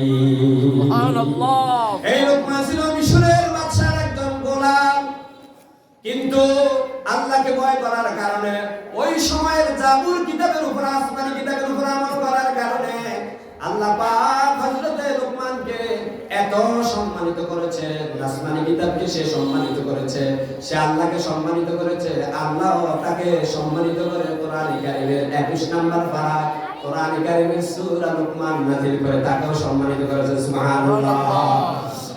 সুবহানাল্লাহ। এই লুকমান ছিল মিশরের বাদশার একজন গোলাম, কিন্তু আল্লাহকে ভয় করার কারণে, ওই সময়ের জাবুর কিতাবের উপর, আসমানি কিতাবের উপর আমল করার কারণে আল্লাহ পাক হযরত লুকমানকে এত সম্মানিত করেছে। আসমানি কিতাবকে সে সম্মানিত করেছে, সে আল্লাহকে সম্মানিত করেছে, আল্লাহ তাকে সম্মানিত করে কোরআন কারীমের 21 নম্বর পারা কোরআন কারীমের সূরা লুকমান নাযিল করে তাকেও সম্মানিত করেছে। সুবহানাল্লাহ।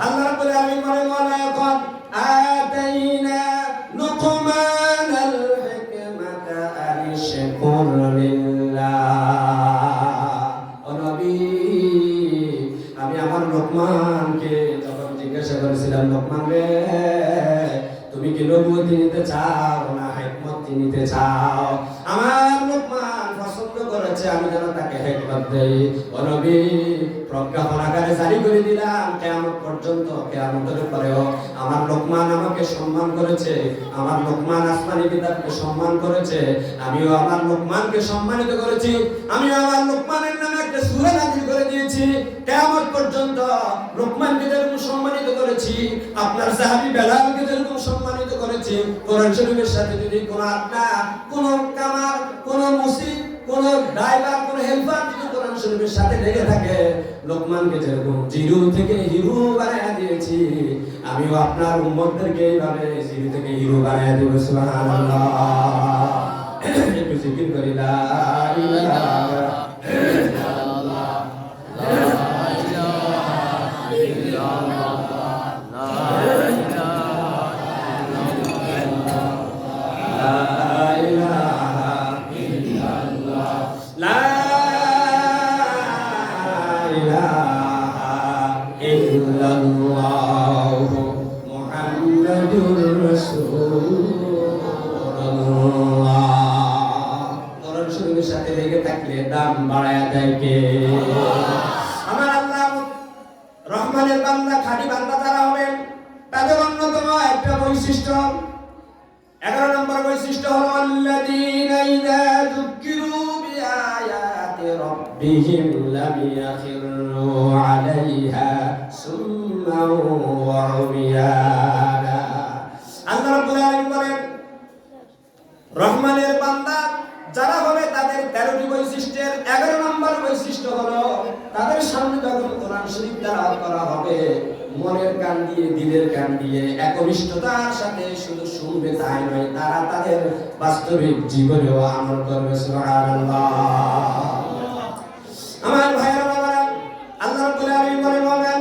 আল্লাহ রাব্বুল আলামিন বলেন, ওয়ালাকাদ আতাইনা লুকমানাল হিকমাতা আনিশকুর লিল্লাহ। ও নবী, আমি আমার লুকমানকে যখন জিজ্ঞাসা করেছিলাম, লুকমান রে, তুমি কি নবুয়ত নিতে চাও না হিকমত নিতে চাও? আমার লুকমান পছন্দ করেছে আমি যেন তাকে হিকমত দেই। ও নবী, প্রজ্ঞাপন আকারে জারি করে দিলাম, কিয়ামত পর্যন্ত, কিয়ামতের পরেও আমার লুকমান আমাকে সম্মান করেছে, আমার লুকমান আসমানি কিতাবকে সম্মান করেছে, আমিও আমার লুকমানকে সম্মানিত করেছি, আমিও আমার লুকমানের নামে একটা সূরা নাযিল করে দিয়েছি। কিয়ামত পর্যন্ত লুকমানকে যেরকম সম্মানিত করেছি, আপনার সাহাবী বেলালকে যেরকম সম্মানিত করেছি, কোরআন শরীফের সাথে যদি কোনো আপনার কোনো কামার, কোনো মুসিব, কোনো ড্রাইভার, কোনো হেল্পার যদি কোরআন শরীফের সাথে লেগে থাকে, লুকমানকে যেরকম জিরো থেকে হিরো বানায় দিয়েছি, আমিও আপনার উম্মতদেরকে এইভাবে জিরো থেকে হিরো বানায় দেব। সুবহানাল্লাহ। একটু জিকির করি, লা ইলাহা ইল্লাল্লাহ, লা ইলাহা ইল্লাল্লাহ, লা ইলাহা ইল্লাল্লাহ, লা ইলাহা ইল্লাল্লাহ, লা ইলাহা ইল্লাল্লাহ, মুহাম্মাদুর রাসূলুল্লাহ। লেগে থাকলে দাম বাড়ায়া দেয় কে? আমার আল্লাহ রহমানের বান্দা, খাঁটি বান্দা যারা হবেন তাদের অন্যতম একটা বৈশিষ্ট্য, 11 নম্বর বৈশিষ্ট্য হলো আল্লাযীনা ইযা যুক্কিরু বিআয়াতি রাব্বিহিম লাম ইয়াখিরু আলাইহা সুম্মান ওয়া উমিয়ানা। আল্লাহ রাব্বুল আলামিন বলেন, রহমানের বান্দা যারা হবে তাদের 13টি বৈশিষ্ট্যের 11 নম্বর বৈশিষ্ট্য হলো তাদের সামনে যখন কোরআন শরীফ তেলাওয়াত করা হবে মনের কান দিয়ে, দিলের কান দিয়ে একনিষ্ঠতার সাথে শুধু শুনবে তাই নয়, তারা তাদের বাস্তবিক জীবনেও আমল করবে। সুবহানাল্লাহ। আমার ভাইয়েরা বাবারা, আল্লাহ রাব্বুল আলামিন বলেন,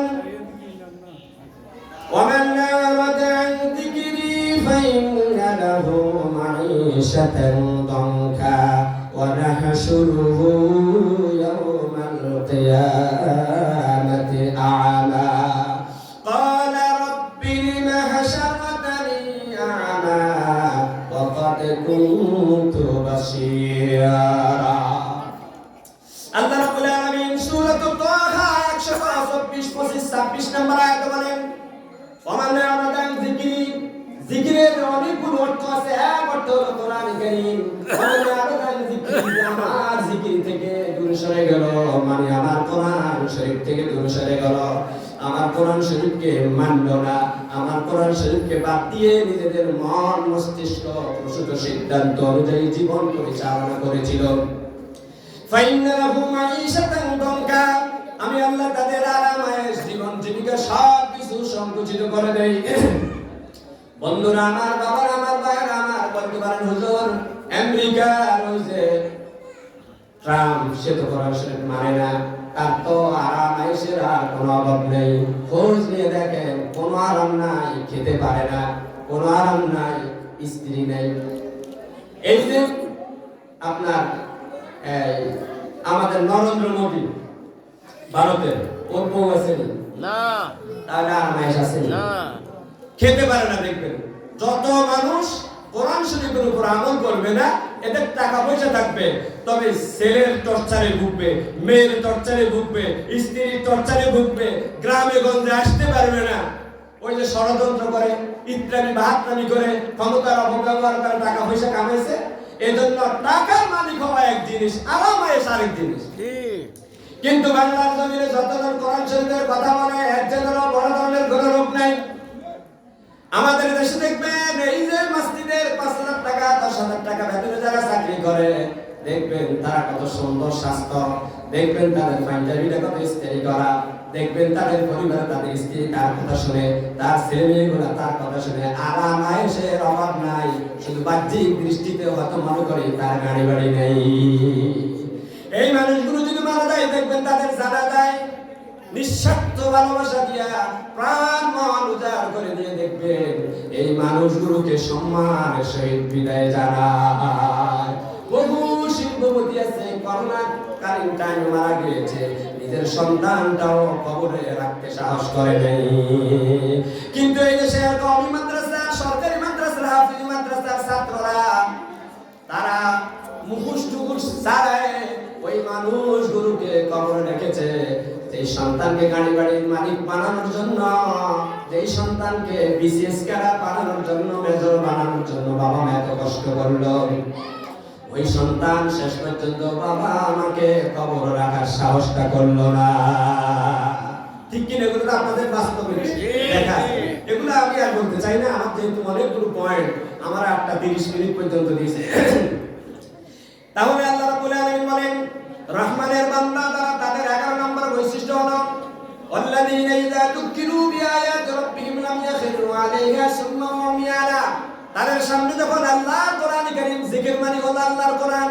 ওয়ামান আরাদা আন যিকরি ফাইন্না লাহু মাঈশাতান দানকা ওয়া নাহশুরুহু ইয়াওমাল কিয়ামাতি আ'মা قال رب لم حشرتني أعمى وقد كنت بصيرا। আল্লাহ রাব্বুল আলামিন সূরা তাহা 124, 25, 26 নম্বর আয়াতে বলেন, ওমান আরাদা আন যিকরি, যিকিরের অনেকগুলো অর্থ আছে। এক অর্থ হলো কোরআন কারীম। ওমান আরাদা আন যিকরি, আমার যিকির থেকে দূরে সরে গেল, মানে আমার কোরআন শরীফ থেকে দূরে সরে গেল, আমার কোরআন শরীফকে মানল না, আমার কোরআন শরীফকে বাদ দিয়ে নিজেদের মন মস্তিষ্ক প্রসূত সিদ্ধান্ত অনুযায়ী জীবন পরিচালনা করেছিল। ফাইন্না লাহু মাঈশাতান দানকা, আমি আল্লাহ তাদের আরামায়েশ জীবন জীবিকা সব কিছু সংকুচিত করে দেই। বন্ধুরা আমার, বাবারা আমার, ভাইয়েরা আমার, বলতে পারেন হুজুর আমেরিকার ওই যে ট্রাম্প, সে তো কোরআন শরীফ মানে না, তার তো আরাম আয়েশের আর কোনো অভাব নেই। খোঁজ নিয়ে দেখেন, কোনো আরাম নাই, খেতে পারে না, কোনো আরাম নাই, স্ত্রী নেই। এই যে আপনার আমাদের নরেন্দ্র মোদী ভারতের, ওর বউ আছে না, তাহলে আরাম আয়েশ আছে না, খেতে পারে না। দেখবেন যত মানুষ কোরআন শরীফের উপর আমল করবে না, এদের টাকা পয়সা থাকবে, তবে ছেলের টর্চারে ভুগবে, মেয়ের টর্চারে ভুগবে, স্ত্রীর টর্চারে ভুগবে, গ্রামে গঞ্জে আসতে পারবে না। ওই যে ষড়যন্ত্র করে, ইত্রামি বাহাত্রামি করে, ক্ষমতার অপব্যবহার করে টাকা পয়সা কামাইছে। এজন্য টাকার মালিক হওয়া এক জিনিস, আরাম আয়েশ আরেক জিনিস। কিন্তু বাংলার জমিনে যতজন কোরআন শরীফের কথা বলে, একজনেরও বড় ধরনের কোনো রূপ নাই। আমাদের দেশে দেখবেন এই যে মসজিদের 5,000 টাকা 10,000 টাকা বেতনে যারা চাকরি করে, দেখবেন তারা কত সুন্দর স্বাস্থ্য, দেখবেন তাদের পাঞ্জাবিটা কত ইস্ত্রি করা, দেখবেন তাদের পরিবার, তাদের স্ত্রী তার কথা শুনে, তার ছেলে মেয়েগুলা তার কথা শুনে আরাম আয়েশের অভাব নাই। শুধু বাহ্যিক দৃষ্টিতে হয়তো মনে করি তার গাড়ি বাড়ি নেই। এই মানুষগুলো যদি মারা যায়, দেখবেন তাদের জানা যায় নিঃস্বার্থ ভালোবাসা দিয়া প্রাণ মন উজাড় করে দিয়ে দেখবেন এই মানুষগুলোকে সম্মানের সহিত বিদায় জানায়। বহু শিল্পপতি আছে করোনা কালীন টাইমে মারা গিয়েছে, নিজের সন্তানটাও কবরে রাখতে সাহস করে নাই। কিন্তু এই দেশে কওমি মাদ্রাসা, সরকারি মাদ্রাসা, হাফিজ মাদ্রাসার ছাত্ররা তারা মুখোশ টুকুশ ছাড়ায় ওই মানুষগুলোকে কবরে রেখেছে। যে সন্তানকে গাড়ি বাড়ির মালিক বানানোর জন্য, যে সন্তানকে বিসিএস ক্যাডার বানানোর জন্য, মেজর বানানোর জন্য বাবা মা এত কষ্ট করলো, ওই সন্তান শেষ পর্যন্ত বাবা আমাকে কবর রাখার সাহসটা করলো না। ঠিক কিনা? এগুলো আপনাদের বাস্তবে দেখা। এগুলো আমি আর বলতে চাই না, আমার যেহেতু অনেকগুলো পয়েন্ট আমার 8:30 মিনিট পর্যন্ত দিয়েছে। তাহলে আল্লাহ রাব্বুল আলামিন বলেন, রহমানের বান্দা যারা, তাদের 11 নম্বর বৈশিষ্ট্য হলো আল্লাযীনা ইযা যুক্কিরু বিআয়াতি রাব্বিহিম লাম ইয়াখিরু আলাইহা সুম্মান ওয়া উমিয়ানা। তাদের সামনে যখন আল্লাহর কোরআন কারীম, জিকির মানে হলো আল্লাহর কোরআন,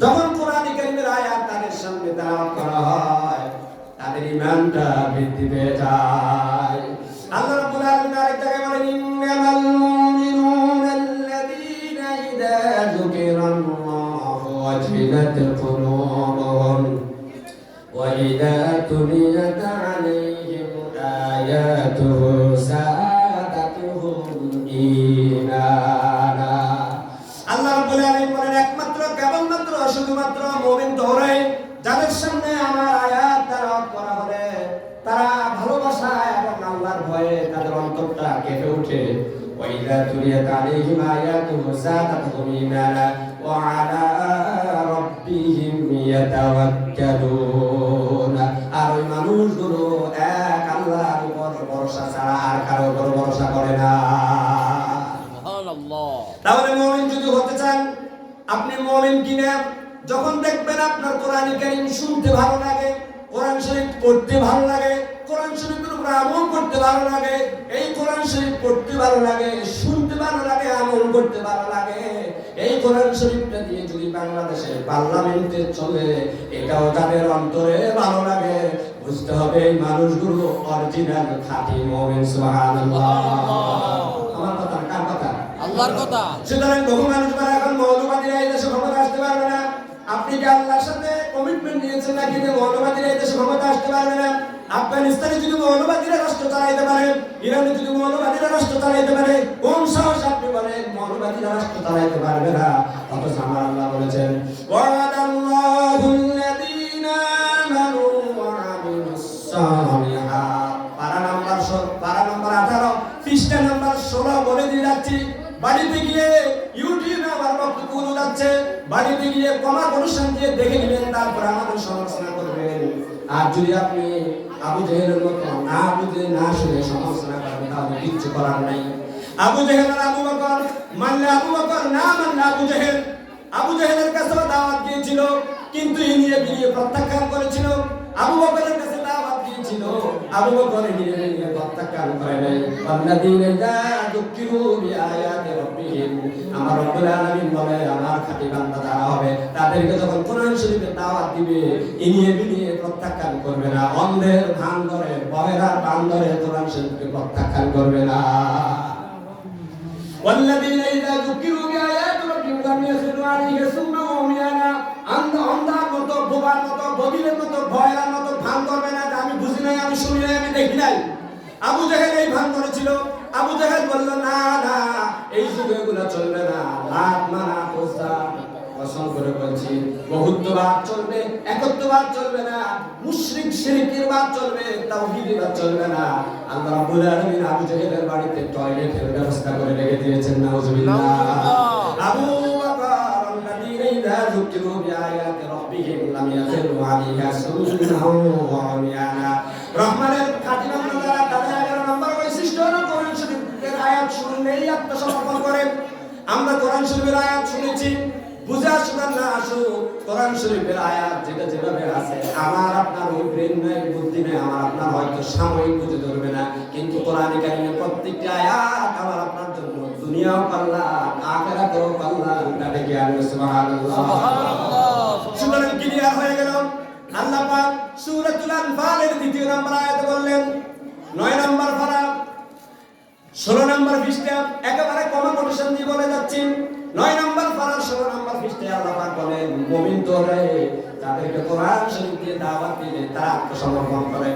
যখন কোরআন কারীমের আয়াত তাদের সামনে তেলাওয়াত করা হয়, তাদের ঈমানটা বৃদ্ধি পেয়ে যায়। আল্লাহ রাব্বুল আলামিন আরেক জায়গায় বলেন, ইন্নামাল মুমিনুনা আল্লাযীনা ইযা যুকিরাল্লাহু ওয়াজিলাত কুলুবুহুম ওয়া ইযা তুলিয়াত আলাইহিম আয়াতুহু যাদাতুহুম ঈমানা। আল্লাহ রাব্বুল আলামিন বলেন, একমাত্র কেবলমাত্র শুধুমাত্র মুমিন তোরাই যাদের সামনে আমার আয়াত তেলাওয়াত করা হবে তারা ভালোবাসা এবং আল্লাহর ভয়ে তাদের অন্তরটা কেঁপে ওঠে। ওয়াইদা তুলিয়াত আলাইহিম আয়াতুহু যাদাতহুম ঈমানা ওয়া আলা রাব্বিহিম ইয়াতাওয়াক্কালুন। আর ওই মানুষগুলো এক আল্লাহর উপর ভরসা ছাড়া আর কারো উপর ভরসা করে না। সুবহানাল্লাহ। তাহলে মুমিন যদি হতে চান, আপনি মুমিন কিনা যখন দেখবেন আপনার কোরআন কারীম শুনতে ভালো লাগে, কোরআন শরীফ পড়তে ভালো লাগে, কোরআন শরীফের উপর আমল করতে ভালো লাগে, এই কোরআন শরীফ পড়তে ভালো লাগে, শুনতে ভালো লাগে, আমল করতে ভালো লাগে, এই কোরআন শরীফটা দিয়ে যদি বাংলাদেশের পার্লামেন্টে চলে, এটাও তাদের অন্তরে ভালো লাগে, বুঝতে হবে এই মানুষগুলো অরিজিনাল খাঁটি মুমিন। সুবহানাল্লাহ। আমার কথা কার কথা? আল্লাহর কথা। সুতরাং বহু মানুষ বলে এখন মৌলবাদীরা এই দেশে ক্ষমতা আসতে পারবে না। আপনি কি আল্লাহর সাথে কমিটমেন্ট নিয়েছেন নাকি যে মৌলবাদীরা এই দেশে ক্ষমতা আসতে পারবে না? আফগানিস্তানে যদি মৌলবাদীরা রাষ্ট্র চালাইতে পারে, ইরানে যদি মৌলবাদীরা রাষ্ট্র চালাইতে পারে, কোন সাহস আপনি বলেন মৌলবাদীরা রাষ্ট্র চালাইতে পারবে না? অথচ আমার আল্লাহ বলেছেন ওয়াদাল্লাহুল্লাযীনা আমানু ওয়া আমিলুস সালিহাত। পারা নাম্বার 18 পৃষ্ঠা নাম্বার 16 বলে দিয়ে যাচ্ছি। বাড়িতে গিয়ে ইউটিউবে আমার বক্তব্য যাচ্ছে, বাড়িতে গিয়ে কমা কমিশন দিয়ে দেখে নেবেন, তারপর আমাদের সমালোচনা করবেন। আর যদি আপনি আবু জেহেলের মতো না বুঝে না শুনে সমালোচনা করেন তাহলে কিচ্ছু করার নাই। আবু জেহেল আর আবু বকর মানলে আবু বকর, না মানলে আবু জেহেল। আবু জেহেলের কাছে দাওয়াত দিয়েছিল কিন্তু ইনিয়ে বিনিয়ে প্রত্যাখ্যান করেছিল। আবু বকরের কাছে দাওয়াত দিয়েছিল, আবু বকর ইনিয়ে বিনিয়ে প্রত্যাখ্যান করে নাই। আল্লাযীনা যুকিরু বিআয়াতি রাব্বিহিম। আমার রব্বুল আলামিন বলে আমার খাঁটি বান্দা যারা হবে তাদেরকে যখন কোরআন শরীফের দাওয়াত দিবে ইনিয়ে বিনিয়ে প্রত্যাখ্যান করবে না, অন্ধের ভান ধরে বহেরার ভান ধরে কোরআন শরীফকে প্রত্যাখ্যান করবে না। والذين إذا ذكروا بآيات ربهم لم يخروا عليها صما وعميانا। অন্ধার মতো, বোবার মতো, বদিরের মতো, ভয়ের মতো ভান করবে না, আমি বুঝি নাই, আমি শুনি নাই, আমি দেখি নাই। আবু জেহেল এই ভান করেছিল। আবু জেহেল বলল না না, এই যুগে এগুলো চলবে না, লাত মানা পোস্তা কসম করে বলছি বহুত্ববাদ চলবে, একত্ববাদ চলবে না, মুশরিক শিরকের বাদ চলবে, তাওহীদের বাদ চলবে না। আল্লাহ রাব্বুল আলামিন আবু জেহেলের বাড়িতে টয়লেটের ব্যবস্থা করে রেখে দিয়েছেন। নাউজুবিল্লাহ। আবু বকর আল্লাযীনা ইযা যুকিরু বিআয়াতি রাব্বিহিম লাম ইয়াখিরু আলাইহা সুন্নাহু ওয়া উমিয়ানা। রহমানের খাঁটি বান্দা যারা, তাদের 11 নম্বর বৈশিষ্ট্য হলো কোরআন শরীফের আয়াত শুনলেই আত্মসমর্পণ করে। আমরা কোরআন শরীফের আয়াত শুনেছি, বুঝে আসুক আর না আসুক, কোরআন শরীফের আয়াত যেটা যেভাবে আছে, আমার আপনার ওই ব্রেন নাই, বুদ্ধি নাই, আমার আপনার হয়তো সাময়িক বুঝে ধরবে না, কিন্তু কোরআন কারীমের প্রত্যেকটি আয়াত আমার আপনার জন্য দুনিয়াও কল্যাণ, আখিরাতেও কল্যাণ। তাতে কি আর সুবহানাল্লাহ। সুতরাং ক্লিয়ার হয়ে গেল। আল্লাহ পাক সূরাতুল আনফালের 2 নম্বর আয়াতে বললেন, 9 নম্বর পারা 16 নম্বর পৃষ্ঠা, একেবারে কমা কোটেশন দিয়ে বলে যাচ্ছি। 9 নম্বর পারা 16 নম্বর পৃষ্ঠায় আল্লাহ পাক বলেন মুমিন তোরে তাদেরকে কোরআন শরীফ দিয়ে দাওয়াত দিলে তারা আত্মসমর্পণ করে,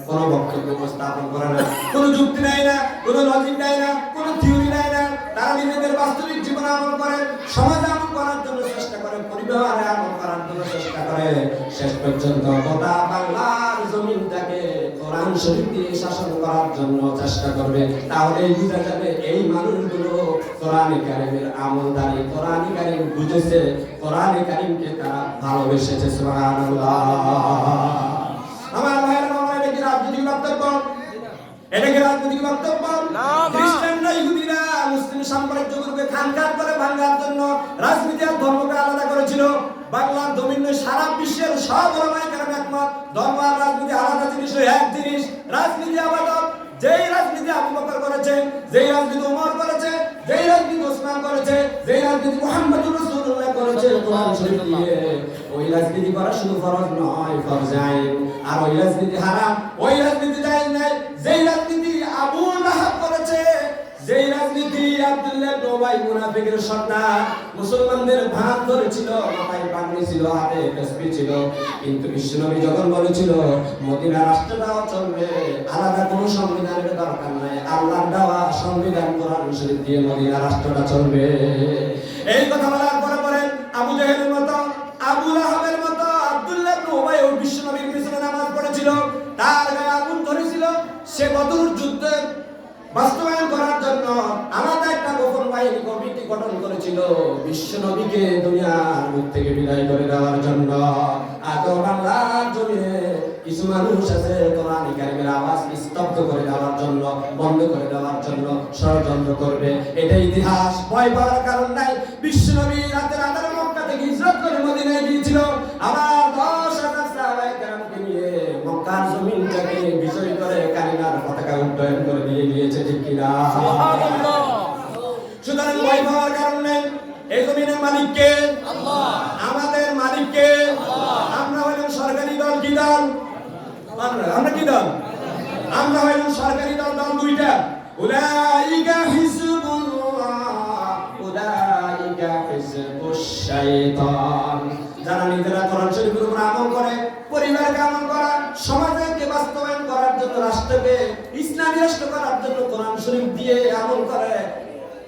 কোন বক্তব্য উপস্থাপন করে না, কোন যুক্তি নাই না, কোন লজিক নাই না, কোন থিওরি নাই না। তারা নিজেদের বাস্তবিক জীবনে আমল করে, সমাজে আমল করার জন্য চেষ্টা করে, পরিবারে আমল করার জন্য চেষ্টা করে, শেষ পর্যন্ত গোটা বাংলার জমিনটাকে কোরআন শরীফ দিয়ে শাসন করার জন্য চেষ্টা করবে। তাহলে বুঝা যাবে এই মানুষগুলো কোরআন কারীমের আমলদারি, কোরআন কারীম বুঝেছে, কোরআন কারীমকে তারা ভালোবেসেছে। সুবহানাল্লাহ। আমার ভাইয়েরা, এটা কি রাজনৈতিক বক্তব্য? এটা কি রাজনৈতিক বক্তব্য? খ্রিস্টানরা, ইহুদিরা মুসলিম সাম্রাজ্য গ্রুপে খানখান করে ভাঙার জন্য রাজনীতি আর ধর্মকে আলাদা করেছিল। বাংলার জমিনে সারা বিশ্বের সব ওলামায়ে কেরাম একমত, ধর্ম আর রাজনীতি আলাদা জিনিস, এক জিনিস। রাজনীতি আবাদত, যেই রাজনীতি আবু বকর করেছে, যেই রাজনীতি ওমর করেছে, যেই রাজনীতি ওসমান করেছে, যেই রাজনীতি মুহাম্মদুর রাসূলুল্লাহ করেছে কোরআন শরীফ দিয়ে, ওই রাজনীতি করা শুধু ফরজ নয়, ফরজ আইন। আর ওই রাজনীতি হারাম, ওই রাজনীতি জায়েজ নাই। যেই রাজনীতি আবু লাহাব করেছে, যেই রাজনীতি আব্দুল্লাহ ইবনে উবাই মুনাফিকের সর্দার, মুসলমানদের ভান ধরেছিল, মাথায় পাগড়ি ছিল, হাতে তাসবিহ ছিল, কিন্তু বিশ্বনবী যখন বলেছিল মদিনা রাষ্ট্র দেওয়া চলবে, আলাদা কোনো সংবিধানের দরকার নাই, আল্লাহর দেওয়া সংবিধান কোরআন শরীফ দিয়ে মদিনা রাষ্ট্রটা চলবে। এই কথা বলার পরে পরে আবু জেহেলের মতো, আবু লাহাবের মতো আব্দুল্লাহ ইবনে উবাই বিশ্বনবীর পিছনে নামাজ পড়েছিল, তার গায়ে আগুন ধরেছিল। সে বদর যুদ্ধে বাস্তবায়ন করার জন্য আলাদা একটা গোপন বাহিনী কমিটি গঠন করেছিল বিশ্বনবীকে দুনিয়ার মুখ থেকে বিদায় করে দেওয়ার জন্য। আজ বাংলার জমিনে কিছু মানুষ আছে কোরআন কারিমের আওয়াজ স্তব্ধ করে দেওয়ার জন্য, বন্ধ করে দেওয়ার জন্য ষড়যন্ত্র করবে। এটা ইতিহাস, ভয় পাওয়ার কারণ নাই। বিশ্বনবী রাতের আধারে মক্কা থেকে হিজরত করে মদিনায় গিয়েছিল। আবার 10,000 সাহাবায়ে কেরামকে নিয়ে মক্কার জমিনটাকে বিজয় করে কালিমার পতাকা উড্ডয়ন করে দিয়ে গিয়েছে, ঠিক কিনা? সুবহানাল্লাহ। সুতরাং ভয় পাওয়ার কারণ নেই। এই জমিনের মালিক কে? আল্লাহ। আমাদের মালিক কে? আল্লাহ। আমরা হইলাম সরকারি দল। কি দল? আমরা কি দল? আমরা হইলাম সরকারি দল। দল দুইটা, উলাইকা হিজবুল্লাহ, উলাইকা হিজবুশ শাইতান। যারা নিজেরা কোরআন শরীফের উপর আমল করে, পরিবারকে আমল করা, সমাজকে বাস্তবায়ন করার জন্য, রাষ্ট্রকে ইসলামী রাষ্ট্র করার জন্য কোরআন শরীফ দিয়ে আমল করে,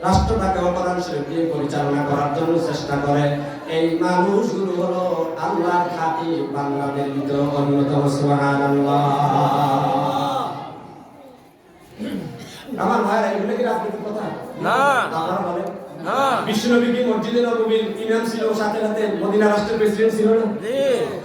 রাষ্ট্রটাকে কোরআন শরীফ দিয়ে পরিচালনা করার জন্য চেষ্টা করে, এই মানুষগুলো হলো আল্লাহর খাঁটি বান্দাদের ভিতর অন্যতম। সুবহানাল্লাহ। আমার ভাইরা, এগুলো কি রাজনীতির কথা না? আপনারা বলেন না। বিশ্বনবী কি মসজিদে নববীর ইমাম ছিল, সাথে সাথে মদিনা রাষ্ট্রের প্রেসিডেন্ট ছিল না? জি।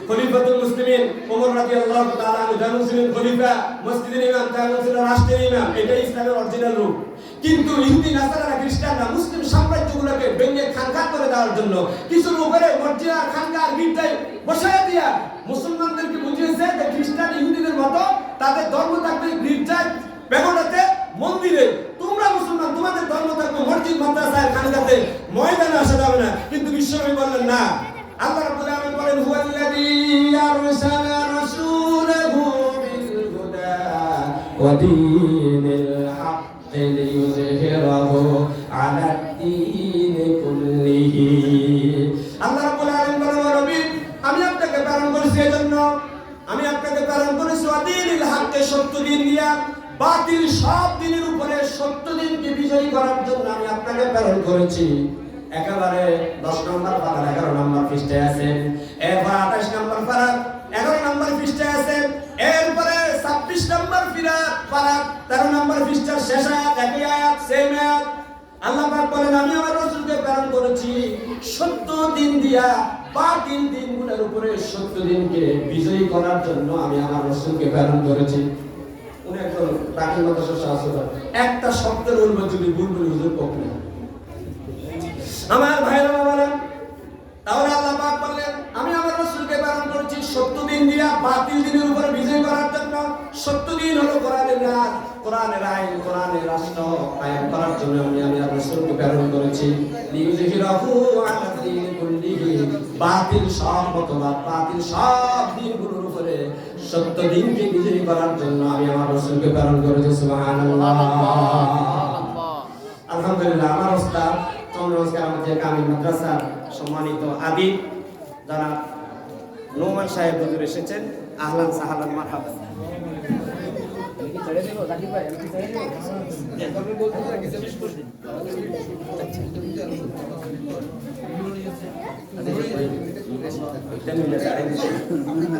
খলিফাতুল মুসলিমিন ওমর রাদিয়াল্লাহু তাআলা আনহু জানুন ছিলেন খলিফা, মসজিদের ইমাম জানুন ছিল রাষ্ট্রের ইমাম। এটাই ইসলামের অরিজিনাল রূপ। কিন্তু ইহুদি, নাসারা, খ্রিস্টানরা মুসলিম সাম্রাজ্যগুলোকে ভেঙে খানকা করে দেওয়ার জন্য কিছুর উপরে মসজিদ আর খানকা আর গির্জায় বসায় দিয়া মুসলমানদেরকে বুঝিয়েছে যে খ্রিস্টান ইহুদিদের মতো তাদের ধর্ম থাকবে গির্জায়, বেগোটাতে, মন্দিরে। তোমরা মুসলমান, তোমাদের ধর্ম থাকবে মসজিদ, মাদ্রাসায়, খানকাতে, ময়দানে আসা যাবে না। কিন্তু বিশ্বনবী বললেন না। আল্লাহ রাব্বুল আলামিন বলেন, হুয়াল্লাযী আরসালা রাসূলাহু বিল হুদা ওয়া দীনিল হাক্কি লিইয়ুযহিরাহু আলাদ দীনি কুল্লিহি। আল্লাহ রাব্বুল আলামিন বলেন, নবী, আমি আপনাকে প্রেরণ করেছি এজন্য, আমি আপনাকে প্রেরণ করেছি ওয়া দীনিল হাক্কি, সত্য দিন দিয়া, বাতিল সব দিনের উপরে সত্য দিনকে বিজয়ী করার জন্য আমি আপনাকে প্রেরণ করেছি। একেবারে 10 নম্বর পারা 11 নম্বর পৃষ্ঠায় আছেন, এরপর 28 নম্বর পারা 11 নম্বর পৃষ্ঠায় আছেন, এরপরে 26 নম্বর পারা 13 নম্বর পৃষ্ঠার শেষ আয়াত, একই আয়াত, সেম আয়াত। আল্লাহ পাক বলেন, আমি আমার রাসূলকে প্রেরণ করেছি সত্য দিন দিয়া, বাতিল দিনগুলোর উপরে সত্য দিনকে বিজয়ী করার জন্য আমি আমার রাসূলকে প্রেরণ করেছি। একটা শব্দের উল্লেখ যদি বুলবুল হুজুর পক্ষে আমার ভাইরা বাবারা, তাহলে আল্লাহ পাক বললেন, আমি আমার রাসূলকে প্রেরণ করেছি সত্য দিন দিয়া, বাতিল দিনের উপরে বিজয় করার জন্য। সত্য দিন হলো কোরআনের রাত, কোরআনের আইন, কোরআনের রাষ্ট্র কায়েম করার জন্য আমি আমার রাসূলকে প্রেরণ করেছি। লিইয়ুযহিরাহু আলা দীনি কুল্লিহি, বাতিল সব মতবাদ, বাতিল সব দিনগুলোর উপরে সত্য দিনকে বিজয়ী করার জন্য আমি আমার রাসূলকে প্রেরণ করেছি। সুবহানাল্লাহ। আলহামদুলিল্লাহ। আমার ওস্তাদ চন্দ্রস্কার আমাদের কামিল মাদ্রাসার সম্মানিত আদিব যারা নোমান সাহেব হুজুর এসেছেন, আহলান সাহালান মারহাবা। ছেড়ে দেব জাকির ভাই, আমি ছেড়ে দেব। আমি বলতে চাই শেষ করে দিন।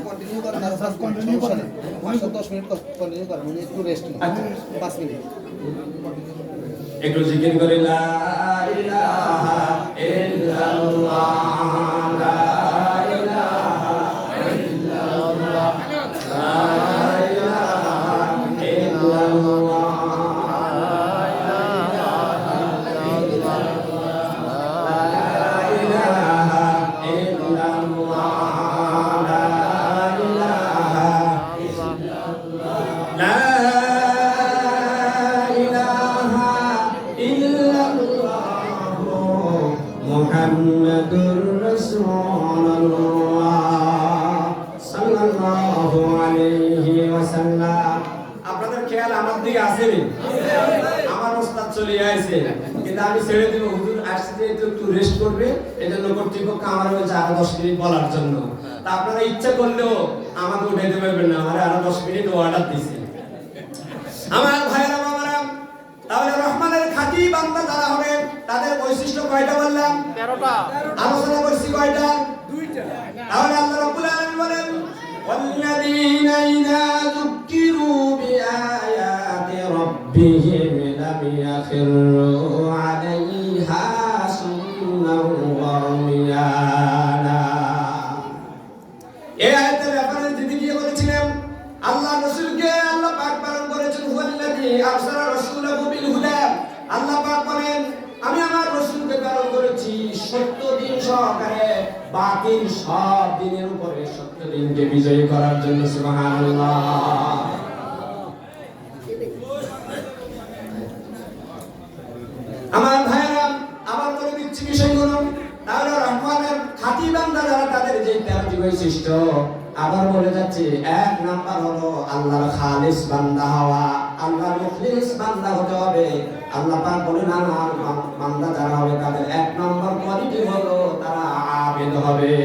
কন্টিনিউ করেন 10 মিনিট কন্টিনিউ করেন, উনি একটু রেস্ট নেন 5 মিনিট। একটু জিকির করে লা ইলাহা ইল্লাল্লাহ, লা ইলাহা ইল্লাল্লাহ, লা ইলাহা ইল্লাল্লাহ, মুহাম্মাদুর রাসূলুল্লাহ সাল্লাল্লাহু আলাইহি ওয়াসাল্লাম। আপনাদের খেয়াল আমার দিকে আসেনি? আমার ওস্তাদ চলে আসে, কিন্তু আমি ছেড়ে দিব। হুজুর আসছে একটু রেস্ট করবে, এজন্য কর্তৃপক্ষ আমার বলছে আরো 10 মিনিট বলার জন্য। তা আপনারা ইচ্ছা করলেও আমাকে উঠাইতে পারবেন না, আমার আরো 10 মিনিট অর্ডার দিয়েছে। আমার ভাইরা বাবারা, তাহলে রহমানের খাঁটি বান্দা যারা হবে তাদের বৈশিষ্ট্য কয়টা বললাম? 13টা। আলোচনা করছি কয়টা? 2টা। তাহলে আল্লাহ রাব্বুল আলামিন বলেন ওয়াল্লাযীনা ইযা যুক্কিরু বিআয়াতি রাব্বিহিম লাম ইয়াখিরু আলাইহা সুন্নান ওয়া উমিয়ানা। এই আয়াতের ব্যাপারে যিনি কি বলেছিলেন, আল্লাহ রাসূলকে আল্লাহ পাক বারণ করেছেন, হুয়াল্লাযী আরসালা রাসূলাহু বিল হুদা। আল্লাহ পাক বলেন আমি আমার রাসূলকে প্রেরণ করেছি সত্য দিন সহকারে, বাতিল সব দিনের উপরে সত্য দিনকে বিজয়ী করার জন্য। সুবহানাল্লাহ। আমার ভাইরা আবার বলে দিচ্ছি বিষয়গুলো। তাহলে রহমানের খাঁটি বান্দা যারা, তাদের যে 13টি বৈশিষ্ট্য আবার বলে যাচ্ছে। 1 নাম্বার হলো আল্লাহর খালিস বান্দা হওয়া, আল্লাহর মুখলিস বান্দা হতে হবে। আল্লাহ পাক বলেন আমার বান্দা যারা হবে তাদের 1 নাম্বার কোয়ালিটি হলো তারা আবেদ হবে।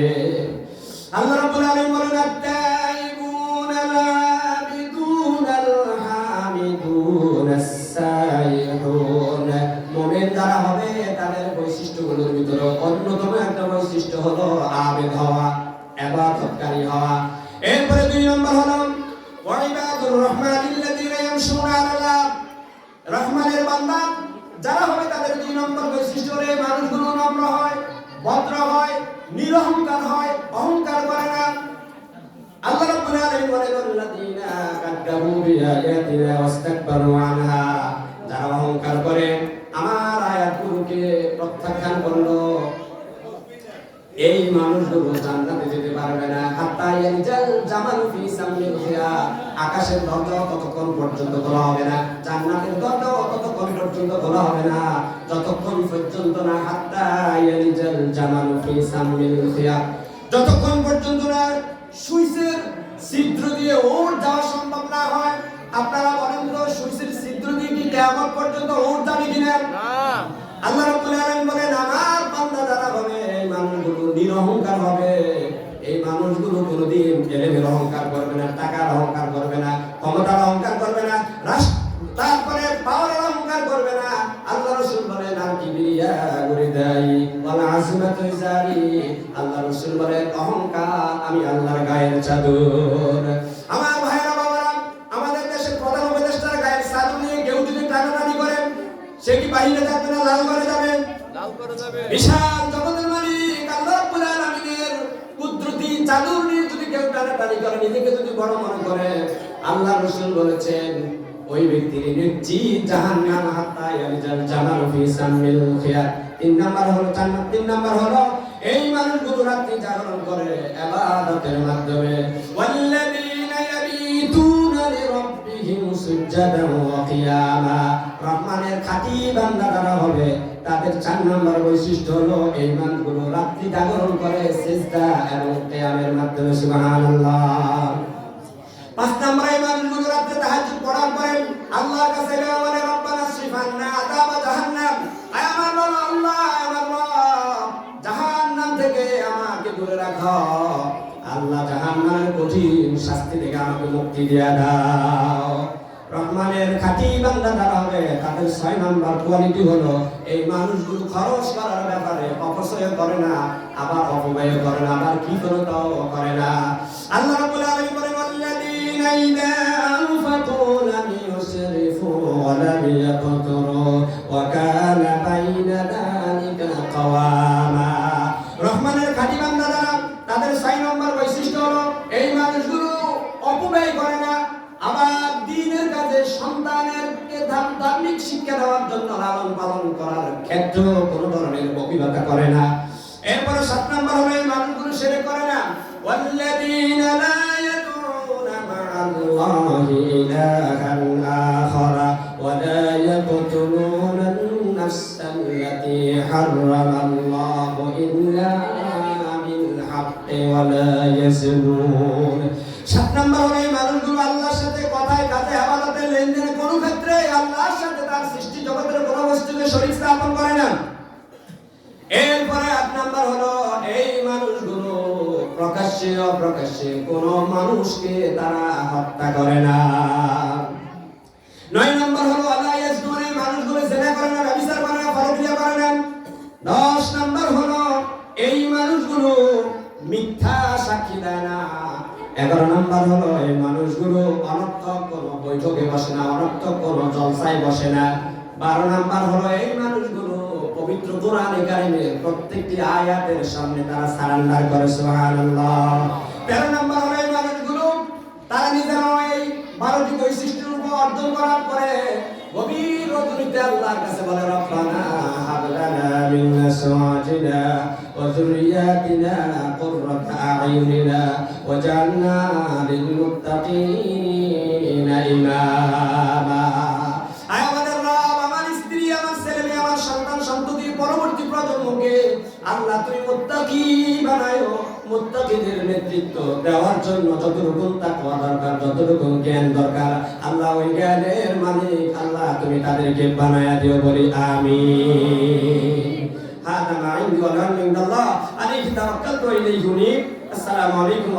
আল্লাহ রাব্বুল আলামিন বলেন আত-তাইবুন আল-আবিদুন আল-হামিদুন আস-সাইহুন। মুমিন যারা হবে তাদের বৈশিষ্ট্যগুলোর ভিতরে অন্যতম একটা বৈশিষ্ট্য হলো আবেদ হওয়া, ইবাদতকারী হওয়া। এরপরে 2 নম্বর হলো ওয়া ইবাদুর রহমানিল্লাযীনা ইয়ামশুনা আলাল আরদ। রহমানের বান্দা যারা হবে তাদের 2 নম্বর বৈশিষ্ট্য হলো এই মানুষগুলো নম্র হয়, ভদ্র হয়, নিরহংকার হয়, অহংকার করে না। আল্লাহ রাব্বুল আলামিন বলেন আল্লাযীনা কাযযাবু বিআয়াতিনা ওয়াস্তাকবারু আনহা। যারা অহংকার করে, আমার আয়াতগুলোকে প্রত্যাখ্যান করলো, এই মানুষগুলো জান্নাতে যেতে পারবে না। হাত্তা ইয়ালজাল জামালু ফি সামিল খিয়াত। আকাশের দরজা ততক্ষণ পর্যন্ত খোলা হবে না, জান্নাতের দরজা ততক্ষণ পর্যন্ত খোলা হবে না যতক্ষণ পর্যন্ত না হাত্তা ইয়ালজাল জামালু ফি সামিল খিয়াত, যতক্ষণ পর্যন্ত না সুইচের ছিদ্র দিয়ে ওর যাওয়া সম্ভব না হয়। আপনারা বলেন তো সুইচের ছিদ্র দিয়ে কি কিয়ামত পর্যন্ত ওর যাবে কিনা? না। আল্লাহ রাব্বুল আলামিন বলেন আমার বান্দা যারা হবে এই মানুষগুলো নিরহংকার হবে। এই মানুষগুলো কোনোদিন এলেমের অহংকার করবে না, টাকার অহংকার করবে না, ক্ষমতার অহংকার করবে না, তারপরে পাওয়ারের অহংকার করবে না। আল্লাহ রাসূল বলেন আল কিবরিয়া গুরিদাই ওয়াল আযমাতু ইজারি। আল্লাহ রাসূল বলেন অহংকার আমি আল্লাহর গায়ের চাদর। আমার ভাইরা বাবারা, আমাদের দেশের প্রধান উপদেষ্টার গায়ের চাদর নিয়ে কেউ যদি টানাটানি করে, সে কি বাইরে যাবে না লাল করে যাবে? লাল করে যাবে। বিশাল জগতের মালিক আল্লাহ রাব্বুল আলামিনের কুদরতি চাদর নিয়ে যদি কেউ টানাটানি করে, নিজেকে যদি বড় মনে করে, আল্লাহ রাসূল বলেছেন ওই ব্যক্তির নিশ্চিত জাহান্নাম হাত্তা ইয়ালজাল জামালু ফি সামিল খিয়াত। 3 নাম্বার হলো জান্নাত। 3 নাম্বার হলো এই মানুষগুলো রাত্রি জাগরণ করে ইবাদতের মাধ্যমে। ওয়াল্লাযীনা ইয়াবিতুনা লিরাব্বিহিম সুজদান ওয়া কিয়ামা। রহমানের খাঁটি বান্দা যারা হবে তাদের 4 নম্বর বৈশিষ্ট্য হলো এই মানুষগুলো রাত্রি জাগরণ করে সিজদা এবং কিয়ামের মাধ্যমে। সুবহানাল্লাহ। 5 নম্বর এই মানুষগুলো রাত্রে তাহাজ্জুদ পড়ার পরে আল্লাহর কাছে বলে রব্বানা আসরিফ আন্না আযাব জাহান্নাম। আয় আমার বলো আল্লাহ, আমার রব, জাহান্নাম থেকে আমাকে দূরে রাখো। আল্লাহ জাহান্নামের কঠিন শাস্তি থেকে আমাকে মুক্তি দিয়ে দাও। রহমানের খাঁটি বান্দা যারা হবে তাদের 6 নম্বর কোয়ালিটি হলো এই মানুষগুলো খরচ করার ব্যাপারে অপচয় করে না, আবার অপব্যয় করে না, আবার কি করে তাও করে না। আল্লাহ রাব্বুল আলামিন বলেন আল্লাযীনা ইযা আনফাকু লাম ইউসরিফু ওয়া লাম ইয়াকতুরু ওয়া কানা বাইনা যালিকা কাওয়ামা। রহমানের খাঁটি বান্দা যারা তাদের 6 নম্বর বৈশিষ্ট্য হলো এই মানুষগুলো অপব্যয় করে না, আবার দ্বীনের কাজে সন্তানেরকে ধার্মিক শিক্ষা দেওয়ার জন্য লালন পালন করার ক্ষেত্রে কোনো ধরনের বকিলতা করে না। এরপরে 7 নম্বর হলো এই মানুষগুলো শিরক করে না। ওয়াল্লাযীনা লা ইয়াদউনা মা'আল্লাহি ইলাহান আখারা ওয়া লা ইয়াকতুলুনা আন-নাফসাল্লাতী হারামাল্লাহু ইল্লা বিল হাক্কি ওয়া লা ইয়াজনুন। 7 নম্বর হলো এই মানুষগুলো আল্লাহর সাথে কথায় কাজে ইবাদতে লেনদেনে কোনো ক্ষেত্রে আল্লাহর সাথে তার সৃষ্টি জগতের কোনো বস্তুকে শরীক স্থাপন করে না। এরপরে 8 নম্বর হলো এই মানুষগুলো প্রকাশ্যে অপ্রকাশ্যে কোনো মানুষকে তারা হত্যা করে না। 9 নম্বর হলো আল্লাহ ইয়াজনুন, এই মানুষগুলো জিনা করে না, ব্যভিচার করে না, পরক্রিয়া করে না। 10 নম্বর হলো এই মানুষগুলো মানুষগুলো অনর্থক কোনো বৈঠকে বসে না, অনর্থক কোনো জলসায় বসে না। 12 নাম্বার হলো এই মানুষগুলো পবিত্র কোরআনে কারিমের প্রত্যেকটি আয়াতের সামনে তারা সারেন্ডার করে, সুবহানাল্লাহ। 13 নাম্বার হলো এই মানুষগুলো তারা নিজেরা এই 12টি বৈশিষ্ট্য অর্জন করার পরে গভীর রজনীতে আল্লাহর কাছে বলে, রব্বানা হাব লানা মিন আজওয়াজিনা ওয়া যুররিয়াতিনা কুররাতা আ'ইউনিনা ওয়াজআলনা লিল মুত্তাকিনা ইমামা। আয় আমাদের রব, আমার স্ত্রী, আমার ছেলে মেয়ে, আমার সন্তান সন্ততি, পরবর্তী প্রজন্মকে আল্লাহ তুমি মুত্তাকি বানায়ো। মুত্তাকিদের নেতৃত্ব দেওয়ার জন্য যতটুকু তাকওয়া দরকার, যতটুকু জ্ঞান দরকার, আল্লাহ ওই জ্ঞানের মালিক আল্লাহ তুমি তাদেরকে বানায়া দিও, বলি আমিন। হাদা মা ইনদি ওয়া লা ইলাহা ইল্লাল্লাহ আলাইহি তাওয়াক্কালতু ওয়া ইলাইহি উনীব। আসসালামু আলাইকুম।